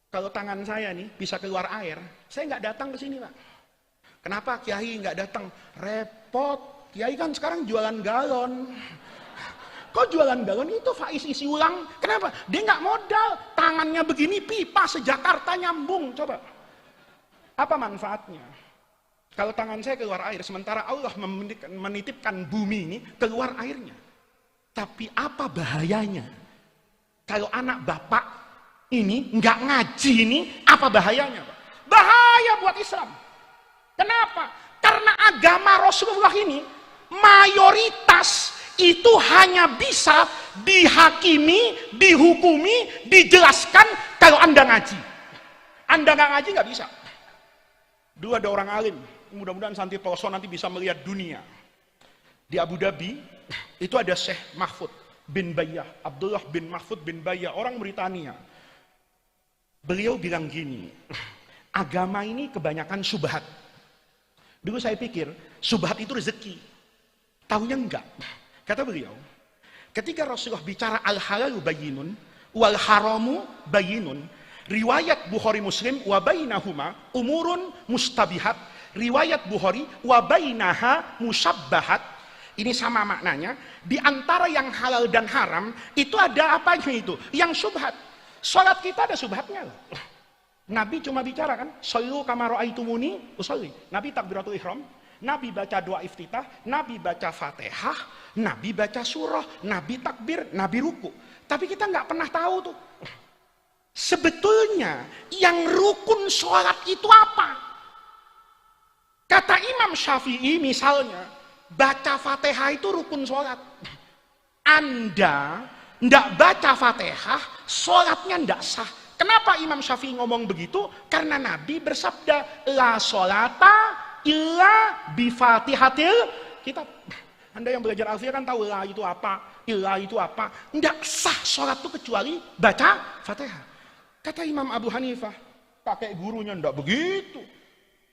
Kalau tangan saya nih bisa keluar air, saya nggak datang ke sini, Pak. Kenapa Kiai nggak datang? Repot. Kiai kan sekarang jualan galon. Kok jualan galon itu Faiz isi ulang? Kenapa? Dia nggak modal. Tangannya begini, pipa se-Jakarta nyambung. Coba. Apa manfaatnya? Kalau tangan saya keluar air, sementara Allah menitipkan bumi ini keluar airnya. Tapi apa bahayanya? Kalau anak bapak ini nggak ngaji ini, apa bahayanya, Pak? Bahaya buat Islam. Kenapa? Karena agama Rasulullah ini mayoritas itu hanya bisa dihakimi, dihukumi, dijelaskan kalau Anda ngaji. Anda nggak ngaji nggak bisa. Dulu ada orang alim, mudah-mudahan Santri Poso nanti bisa melihat dunia. Di Abu Dhabi, itu ada Syekh Mahfud bin Bayyah, Abdullah bin Mahfud bin Bayyah, orang Mauritania. Beliau bilang gini, agama ini kebanyakan syubhat. Dulu saya pikir, syubhat itu rezeki. Taunya enggak. Kata beliau, ketika Rasulullah bicara al-halalu bayyinun, wal haramu bayyinun, riwayat Bukhari Muslim, wa bainahuma umurun mustabihat, riwayat Bukhari, wa bainaha musabbahat, ini sama maknanya, di antara yang halal dan haram, itu ada apanya itu? Yang syubhat. Salat kita ada syubhatnya. Nabi cuma bicara kan, shollu kama ra'aitumuni usolli. Nabi takbiratul ihram, Nabi baca doa iftitah, Nabi baca Fatihah, Nabi baca surah, Nabi takbir, Nabi ruku. Tapi kita nggak pernah tahu tuh. Sebetulnya yang rukun sholat itu apa? Kata Imam Syafi'i misalnya, baca Fatihah itu rukun sholat. Anda nggak baca Fatihah, sholatnya nggak sah. Kenapa Imam Syafi'i ngomong begitu? Karena Nabi bersabda, la sholata illa bifatihatil kitab. Anda yang belajar alfiyah kan tahu la itu apa, illa itu apa. Nggak sah sholat itu kecuali baca Fatihah. Kata Imam Abu Hanifah, pakai gurunya nggak begitu.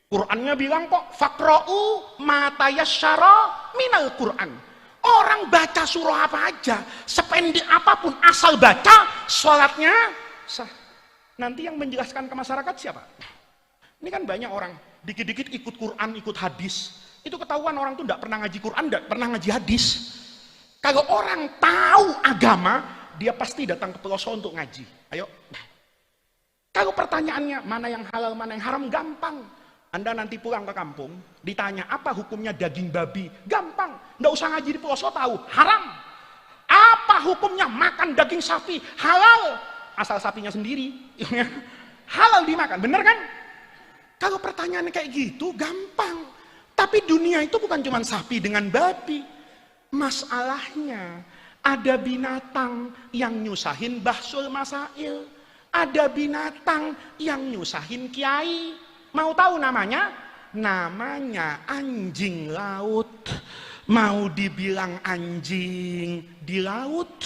Qur'annya bilang kok, faqra'u ma tayassara minal Qur'an. Orang baca surah apa aja, sependek apapun, asal baca, sholatnya sah. Nanti yang menjelaskan ke masyarakat siapa? Ini kan banyak orang, dikit-dikit ikut Quran, ikut hadis. Itu ketahuan orang tuh tidak pernah ngaji Quran, tidak pernah ngaji hadis. Kalau orang tahu agama, dia pasti datang ke pelosok untuk ngaji. Ayo. Kalau pertanyaannya, mana yang halal, mana yang haram, gampang. Anda nanti pulang ke kampung, ditanya apa hukumnya daging babi, gampang. Nggak usah ngaji di pelosok tahu, haram. Apa hukumnya makan daging sapi, halal. Asal sapinya sendiri, halal dimakan, bener kan? Kalau pertanyaannya kayak gitu, gampang. Tapi dunia itu bukan cuma sapi dengan babi. Masalahnya, ada binatang yang nyusahin bahsul masail. Ada binatang yang nyusahin kiai. Mau tahu namanya? Namanya anjing laut. Mau dibilang anjing di laut,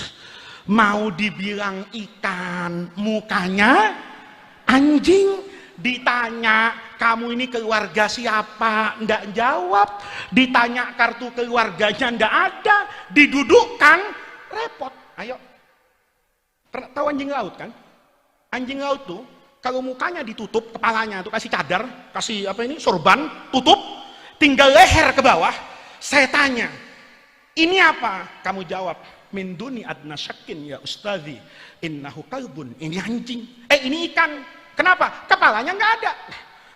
mau dibilang ikan, mukanya anjing. Ditanya, kamu ini keluarga siapa? Nggak jawab. Ditanya kartu keluarganya, nggak ada. Didudukkan, repot. Ayo. Tahu anjing laut kan? Anjing laut tuh, kalau mukanya ditutup, kepalanya tuh kasih cadar, kasih apa ini, sorban, tutup, tinggal leher ke bawah. Saya tanya, ini apa? Kamu jawab, min duni adna syakin ya ustadzi, innahu kalbun. Ini anjing. Ini ikan. Kenapa? Kepalanya nggak ada.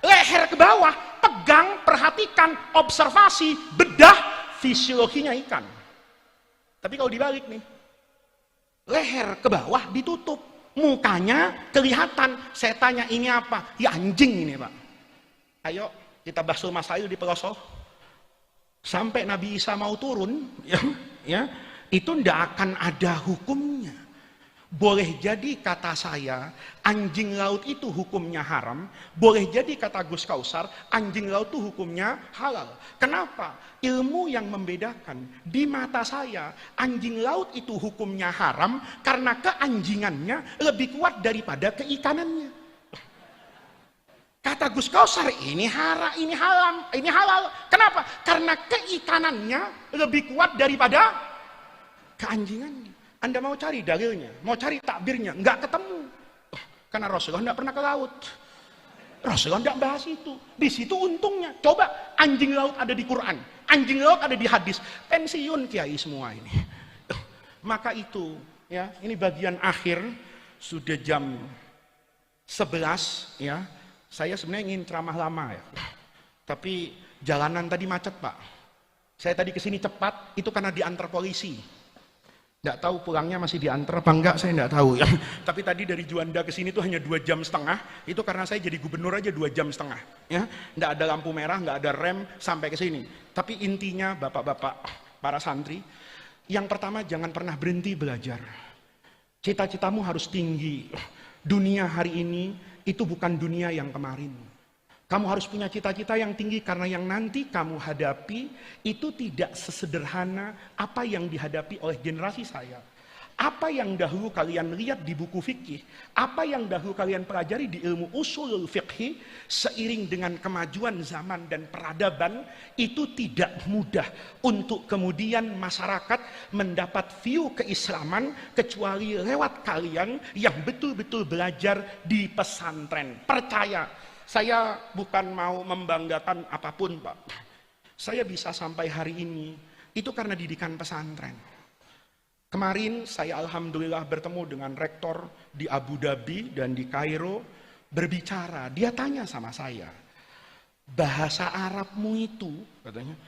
Leher ke bawah, pegang, perhatikan, observasi, bedah fisiologinya ikan. Tapi kalau dibalik nih, leher ke bawah ditutup, mukanya kelihatan. Saya tanya, ini apa? Ya anjing ini, Pak. Ayo kita bahsul masail di pelosok. Sampai Nabi Isa mau turun, ya, itu ndak akan ada hukumnya. Boleh jadi kata saya, anjing laut itu hukumnya haram. Boleh jadi kata Gus Kausar, anjing laut itu hukumnya halal. Kenapa? Ilmu yang membedakan. Di mata saya, anjing laut itu hukumnya haram karena keanjingannya lebih kuat daripada keikanannya. Kata Gus Kausar, ini haram, ini halal, ini halal. Kenapa? Karena keikanannya lebih kuat daripada keanjingannya. Anda mau cari dalilnya, mau cari takbirnya, nggak ketemu. Karena Rasulullah nggak pernah ke laut. Rasulullah nggak bahas itu. Di situ untungnya. Coba anjing laut ada di Quran, anjing laut ada di hadis. Pensiun kiai semua ini. Maka itu, ya, ini bagian akhir, sudah jam 11, ya. Saya sebenarnya ingin ceramah lama ya. Tapi jalanan tadi macet, Pak. Saya tadi kesini cepat, itu karena diantar polisi. Nggak tahu pulangnya masih diantar apa enggak, saya nggak tahu ya. Tapi tadi dari Juanda ke sini tuh hanya 2,5 jam. Itu karena saya jadi gubernur aja 2,5 jam. Ya, nggak ada lampu merah, nggak ada rem sampai ke sini. Tapi intinya bapak-bapak, para santri, yang pertama jangan pernah berhenti belajar. Cita-citamu harus tinggi. Dunia hari ini itu bukan dunia yang kemarin. Kamu harus punya cita-cita yang tinggi karena yang nanti kamu hadapi itu tidak sesederhana apa yang dihadapi oleh generasi saya. Apa yang dahulu kalian lihat di buku fikih, apa yang dahulu kalian pelajari di ilmu usulul fikih, seiring dengan kemajuan zaman dan peradaban, itu tidak mudah untuk kemudian masyarakat mendapat view keislaman kecuali lewat kalian yang betul-betul belajar di pesantren. Percaya. Saya bukan mau membanggakan apapun, Pak. Saya bisa sampai hari ini, itu karena didikan pesantren. Kemarin saya alhamdulillah bertemu dengan rektor di Abu Dhabi dan di Kairo, berbicara. Dia tanya sama saya, bahasa Arabmu itu, katanya,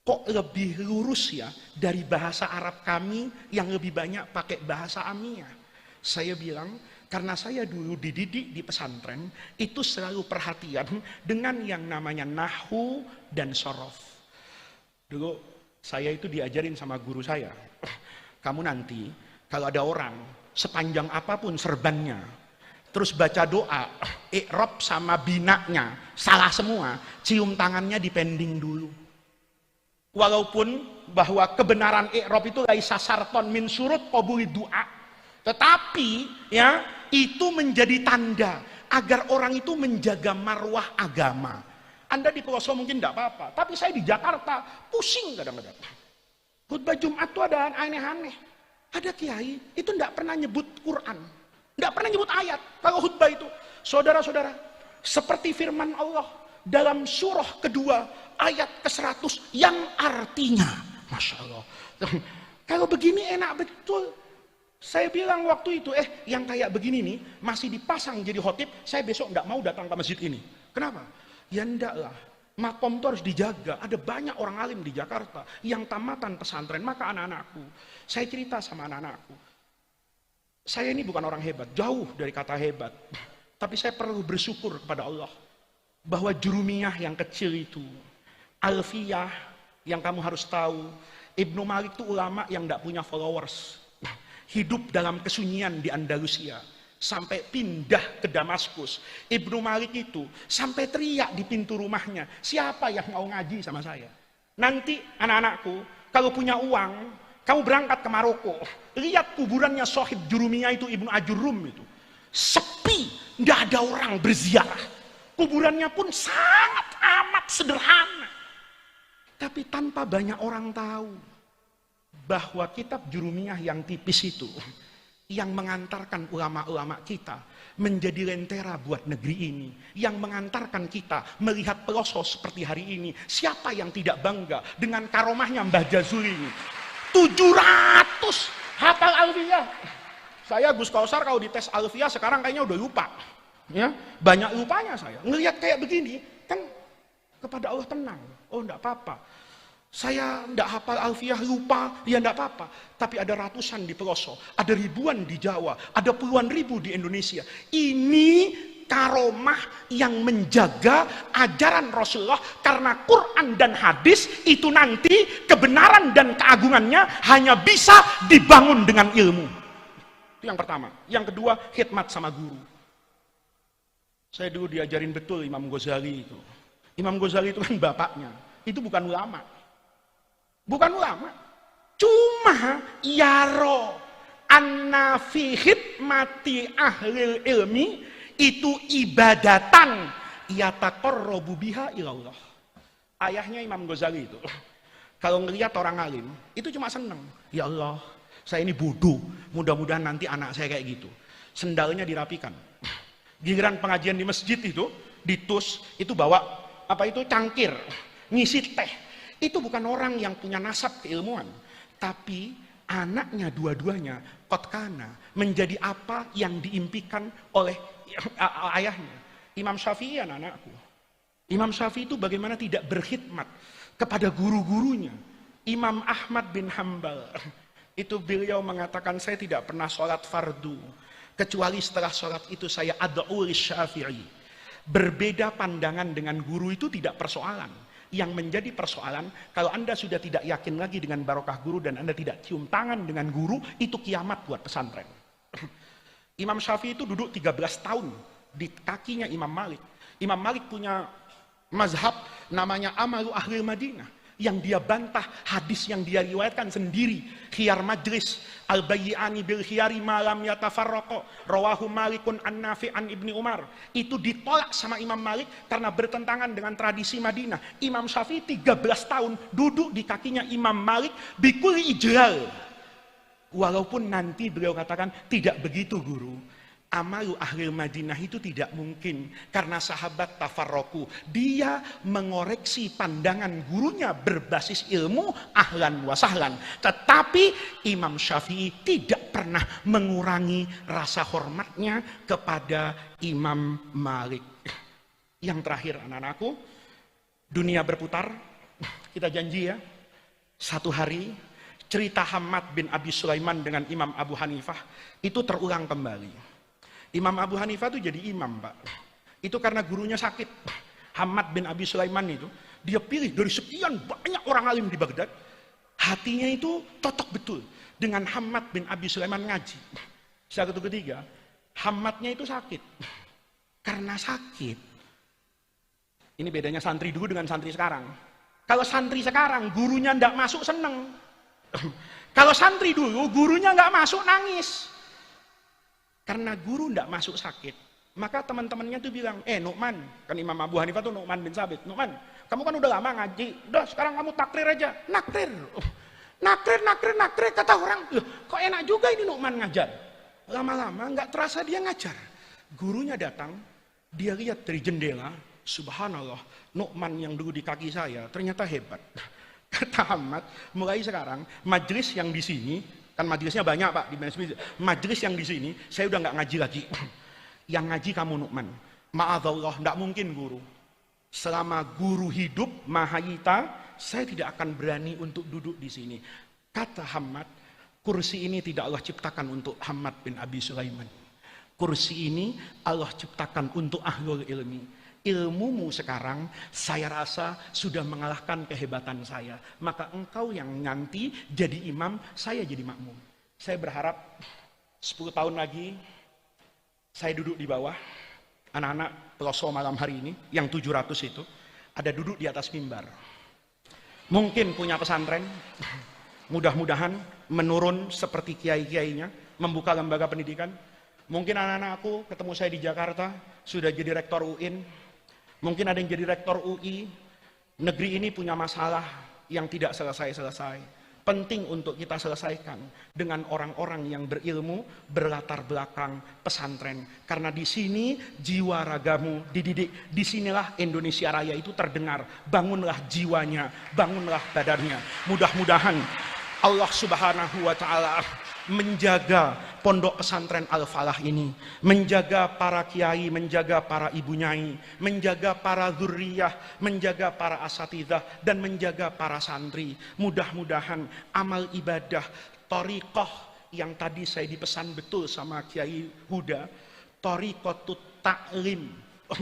kok lebih lurus ya dari bahasa Arab kami yang lebih banyak pakai bahasa Amiyah. Saya bilang, karena saya dulu dididik di pesantren, itu selalu perhatian dengan yang namanya nahwu dan sorof. Dulu saya itu diajarin sama guru saya, kamu nanti kalau ada orang sepanjang apapun serbannya, terus baca doa, i'rab sama binanya salah semua, cium tangannya dipending dulu. Walaupun bahwa kebenaran i'rab itu laisa syarton min surut qabuli doa, tetapi ya itu menjadi tanda agar orang itu menjaga marwah agama. Anda di pelosok mungkin tidak apa-apa, tapi saya di Jakarta pusing kadang-kadang. Khutbah Jumat itu ada aneh-aneh. Ada kiai itu tidak pernah nyebut Quran, tidak pernah nyebut ayat. Kalau khutbah itu, saudara-saudara, seperti firman Allah dalam surah kedua ayat ke-100 yang artinya, Masya Allah. Kalau begini enak betul. Saya bilang waktu itu, yang kayak begini nih, masih dipasang jadi khotib, saya besok nggak mau datang ke masjid ini. Kenapa? Ya enggak lah, makom itu harus dijaga. Ada banyak orang alim di Jakarta yang tamatan pesantren. Maka anak-anakku, saya cerita sama anak-anakku, saya ini bukan orang hebat, jauh dari kata hebat. Tapi saya perlu bersyukur kepada Allah, bahwa jurumiyah yang kecil itu, alfiyah yang kamu harus tahu, Ibnu Malik itu ulama yang nggak punya followers. Hidup dalam kesunyian di Andalusia sampai pindah ke Damaskus. Ibnu Malik itu sampai teriak di pintu rumahnya, siapa yang mau ngaji sama saya? Nanti anak-anakku kalau punya uang, kamu berangkat ke Maroko, lihat kuburannya Sohib Jurumiyah itu, Ibnu Ajurum itu sepi, tidak ada orang berziarah. Kuburannya pun sangat amat sederhana, tapi tanpa banyak orang tahu bahwa kitab Jurumiyah yang tipis itu yang mengantarkan ulama-ulama kita menjadi lentera buat negeri ini, yang mengantarkan kita melihat pelosok seperti hari ini. Siapa yang tidak bangga dengan karomahnya Mbah Jazuli ini? 700 hafal alfiyah. Saya Gus Kausar kalau dites alfiyah sekarang kayaknya udah lupa, ya, banyak lupanya saya. Ngelihat kayak begini kan kepada Allah tenang. Oh enggak apa-apa, saya tidak hafal alfiyah, lupa, ya tidak apa-apa. Tapi ada ratusan di pelosok, ada ribuan di Jawa, ada puluhan ribu di Indonesia. Ini karomah yang menjaga ajaran Rasulullah, karena Quran dan hadis itu nanti kebenaran dan keagungannya hanya bisa dibangun dengan ilmu. Itu yang pertama. Yang kedua, khidmat sama guru. Saya dulu diajarin betul Imam Ghazali itu. Imam Ghazali itu kan bapaknya. Itu bukan ulama. Bukan ulama. Cuma yaro anna fi khidmati ahlil ilmi itu ibadatan yataqarrabu biha ilallah. Ayahnya Imam Ghazali itu. Kalau ngelihat orang alim, itu cuma seneng. Ya Allah, saya ini bodoh. Mudah-mudahan nanti anak saya kayak gitu. Sendalnya dirapikan. Giliran pengajian di masjid itu, ditus, itu bawa cangkir, ngisi teh. Itu bukan orang yang punya nasab keilmuan. Tapi anaknya dua-duanya, kotkana, menjadi apa yang diimpikan oleh ayahnya. Imam Syafi'i anak-anakku. Imam Syafi'i itu bagaimana tidak berkhidmat kepada guru-gurunya. Imam Ahmad bin Hambal itu beliau mengatakan, saya tidak pernah sholat fardu kecuali setelah sholat itu saya ad'u Syafi'i. Berbeda pandangan dengan guru itu tidak persoalan. Yang menjadi persoalan, kalau Anda sudah tidak yakin lagi dengan barokah guru dan Anda tidak cium tangan dengan guru, itu kiamat buat pesantren. Imam Syafi'i itu duduk 13 tahun di kakinya Imam Malik. Imam Malik punya mazhab namanya Amalu Ahlil Madinah, yang dia bantah hadis yang dia riwayatkan sendiri, khiyar majlis al-bayyi'ani bil khiyari malam yatafarraqo rawahu Malikun an Nafi' an Ibni Umar. Itu ditolak sama Imam Malik karena bertentangan dengan tradisi Madinah. Imam Syafi'i 13 tahun duduk di kakinya Imam Malik bikuli ijlal. Walaupun nanti beliau katakan tidak begitu guru. Amalu ahlil Madinah itu tidak mungkin karena sahabat tafarroku. Dia mengoreksi pandangan gurunya berbasis ilmu ahlan wa sahlan. Tetapi Imam Syafi'i tidak pernah mengurangi rasa hormatnya kepada Imam Malik. Yang terakhir anak-anakku, dunia berputar. Kita janji ya, satu hari cerita Hammad bin Abi Sulaiman dengan Imam Abu Hanifah itu terulang kembali. Imam Abu Hanifah itu jadi imam, Pak. Itu karena gurunya sakit. Hammad bin Abi Sulaiman itu, dia pilih dari sekian banyak orang alim di Baghdad. Hatinya itu cocok betul dengan Hammad bin Abi Sulaiman ngaji. Satu ketiga, Hammadnya itu sakit. Karena sakit. Ini bedanya santri dulu dengan santri sekarang. Kalau santri sekarang, gurunya ndak masuk seneng. Kalau santri dulu, gurunya nggak masuk nangis. Karena guru tidak masuk sakit, maka teman-temannya tuh bilang, Nu'man, kan Imam Abu Hanifah tuh Nu'man bin Sabit, Nu'man, kamu kan udah lama ngaji, udah sekarang kamu takrir aja, nakrir, kata orang, kok enak juga ini Nu'man ngajar. Lama-lama nggak terasa dia ngajar. Gurunya datang, dia lihat dari jendela, subhanallah, Nu'man yang dulu di kaki saya ternyata hebat. Kata Ahmad, mulai sekarang majelis yang di sini, kan majelisnya banyak Pak, di majelis yang di sini saya udah nggak ngaji lagi. Yang ngaji kamu Nu'man. Ma'adzallah, nggak mungkin guru. Selama guru hidup mahayita, saya tidak akan berani untuk duduk di sini. Kata Hammad, kursi ini tidak Allah ciptakan untuk Hammad bin Abi Sulaiman. Kursi ini Allah ciptakan untuk ahlul ilmi. Ilmumu sekarang saya rasa sudah mengalahkan kehebatan saya. Maka engkau yang nanti jadi imam, saya jadi makmum. Saya berharap 10 tahun lagi saya duduk di bawah. Anak-anak peloso malam hari ini yang 700 itu ada duduk di atas mimbar. Mungkin punya pesantren, mudah-mudahan menurun seperti kiai-kiainya, membuka lembaga pendidikan. Mungkin anak-anakku ketemu saya di Jakarta sudah jadi rektor UIN. Mungkin ada yang jadi rektor UI. Negeri ini punya masalah yang tidak selesai-selesai. Penting untuk kita selesaikan dengan orang-orang yang berilmu, berlatar belakang pesantren. Karena di sini jiwa ragamu dididik. Disinilah Indonesia Raya itu terdengar. Bangunlah jiwanya, bangunlah badannya. Mudah-mudahan Allah Subhanahu wa Ta'ala menjaga pondok pesantren Al-Falah ini, menjaga para kiai, menjaga para ibu nyai, menjaga para dzurriyah, menjaga para asatidzah, dan menjaga para santri. Mudah-mudahan amal ibadah, thariqah yang tadi saya dipesan betul sama Kiai Huda, thariqatut ta'lim,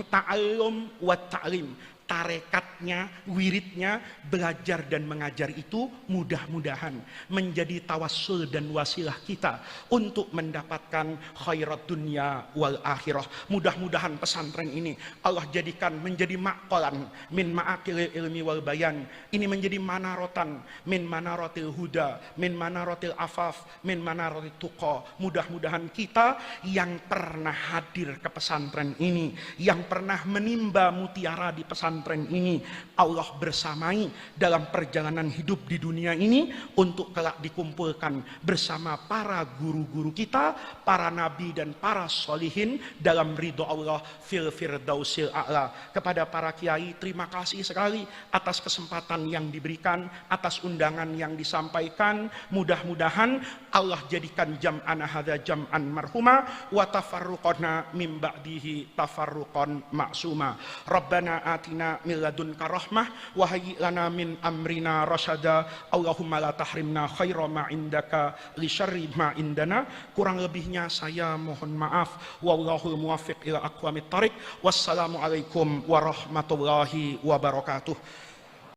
ta'allum wa ta'lim, tarekatnya, wiridnya, belajar dan mengajar itu mudah-mudahan menjadi tawassul dan wasilah kita untuk mendapatkan khairat dunia wal akhirah. Mudah-mudahan pesantren ini Allah jadikan menjadi maqalan min ma'akil ilmi wal bayan. Ini menjadi manarotan min manarotil huda, min manarotil afaf, min manarotil tuqa. Mudah-mudahan kita yang pernah hadir ke pesantren ini, yang pernah menimba mutiara di pesantren ini, Allah bersamai dalam perjalanan hidup di dunia ini untuk kelak dikumpulkan bersama para guru-guru kita, para nabi dan para solihin dalam ridho Allah fil firdausil a'la. Kepada para kiai, terima kasih sekali atas kesempatan yang diberikan, atas undangan yang disampaikan. Mudah-mudahan Allah jadikan jam'ana hadza jam'an marhuma wa tafarruqana min ba'dihi tafarruqan ma'suma. Rabbana atina min ladunka rahmah wa hayyi lana min amrina rasyada. Allahumma la tahrimna khaira ma indaka li syarri ma indana. Kurang lebihnya saya mohon maaf. Wallahul muwaffiq ila aqwamit thariq. Wassalamualaikum warahmatullahi wabarakatuh.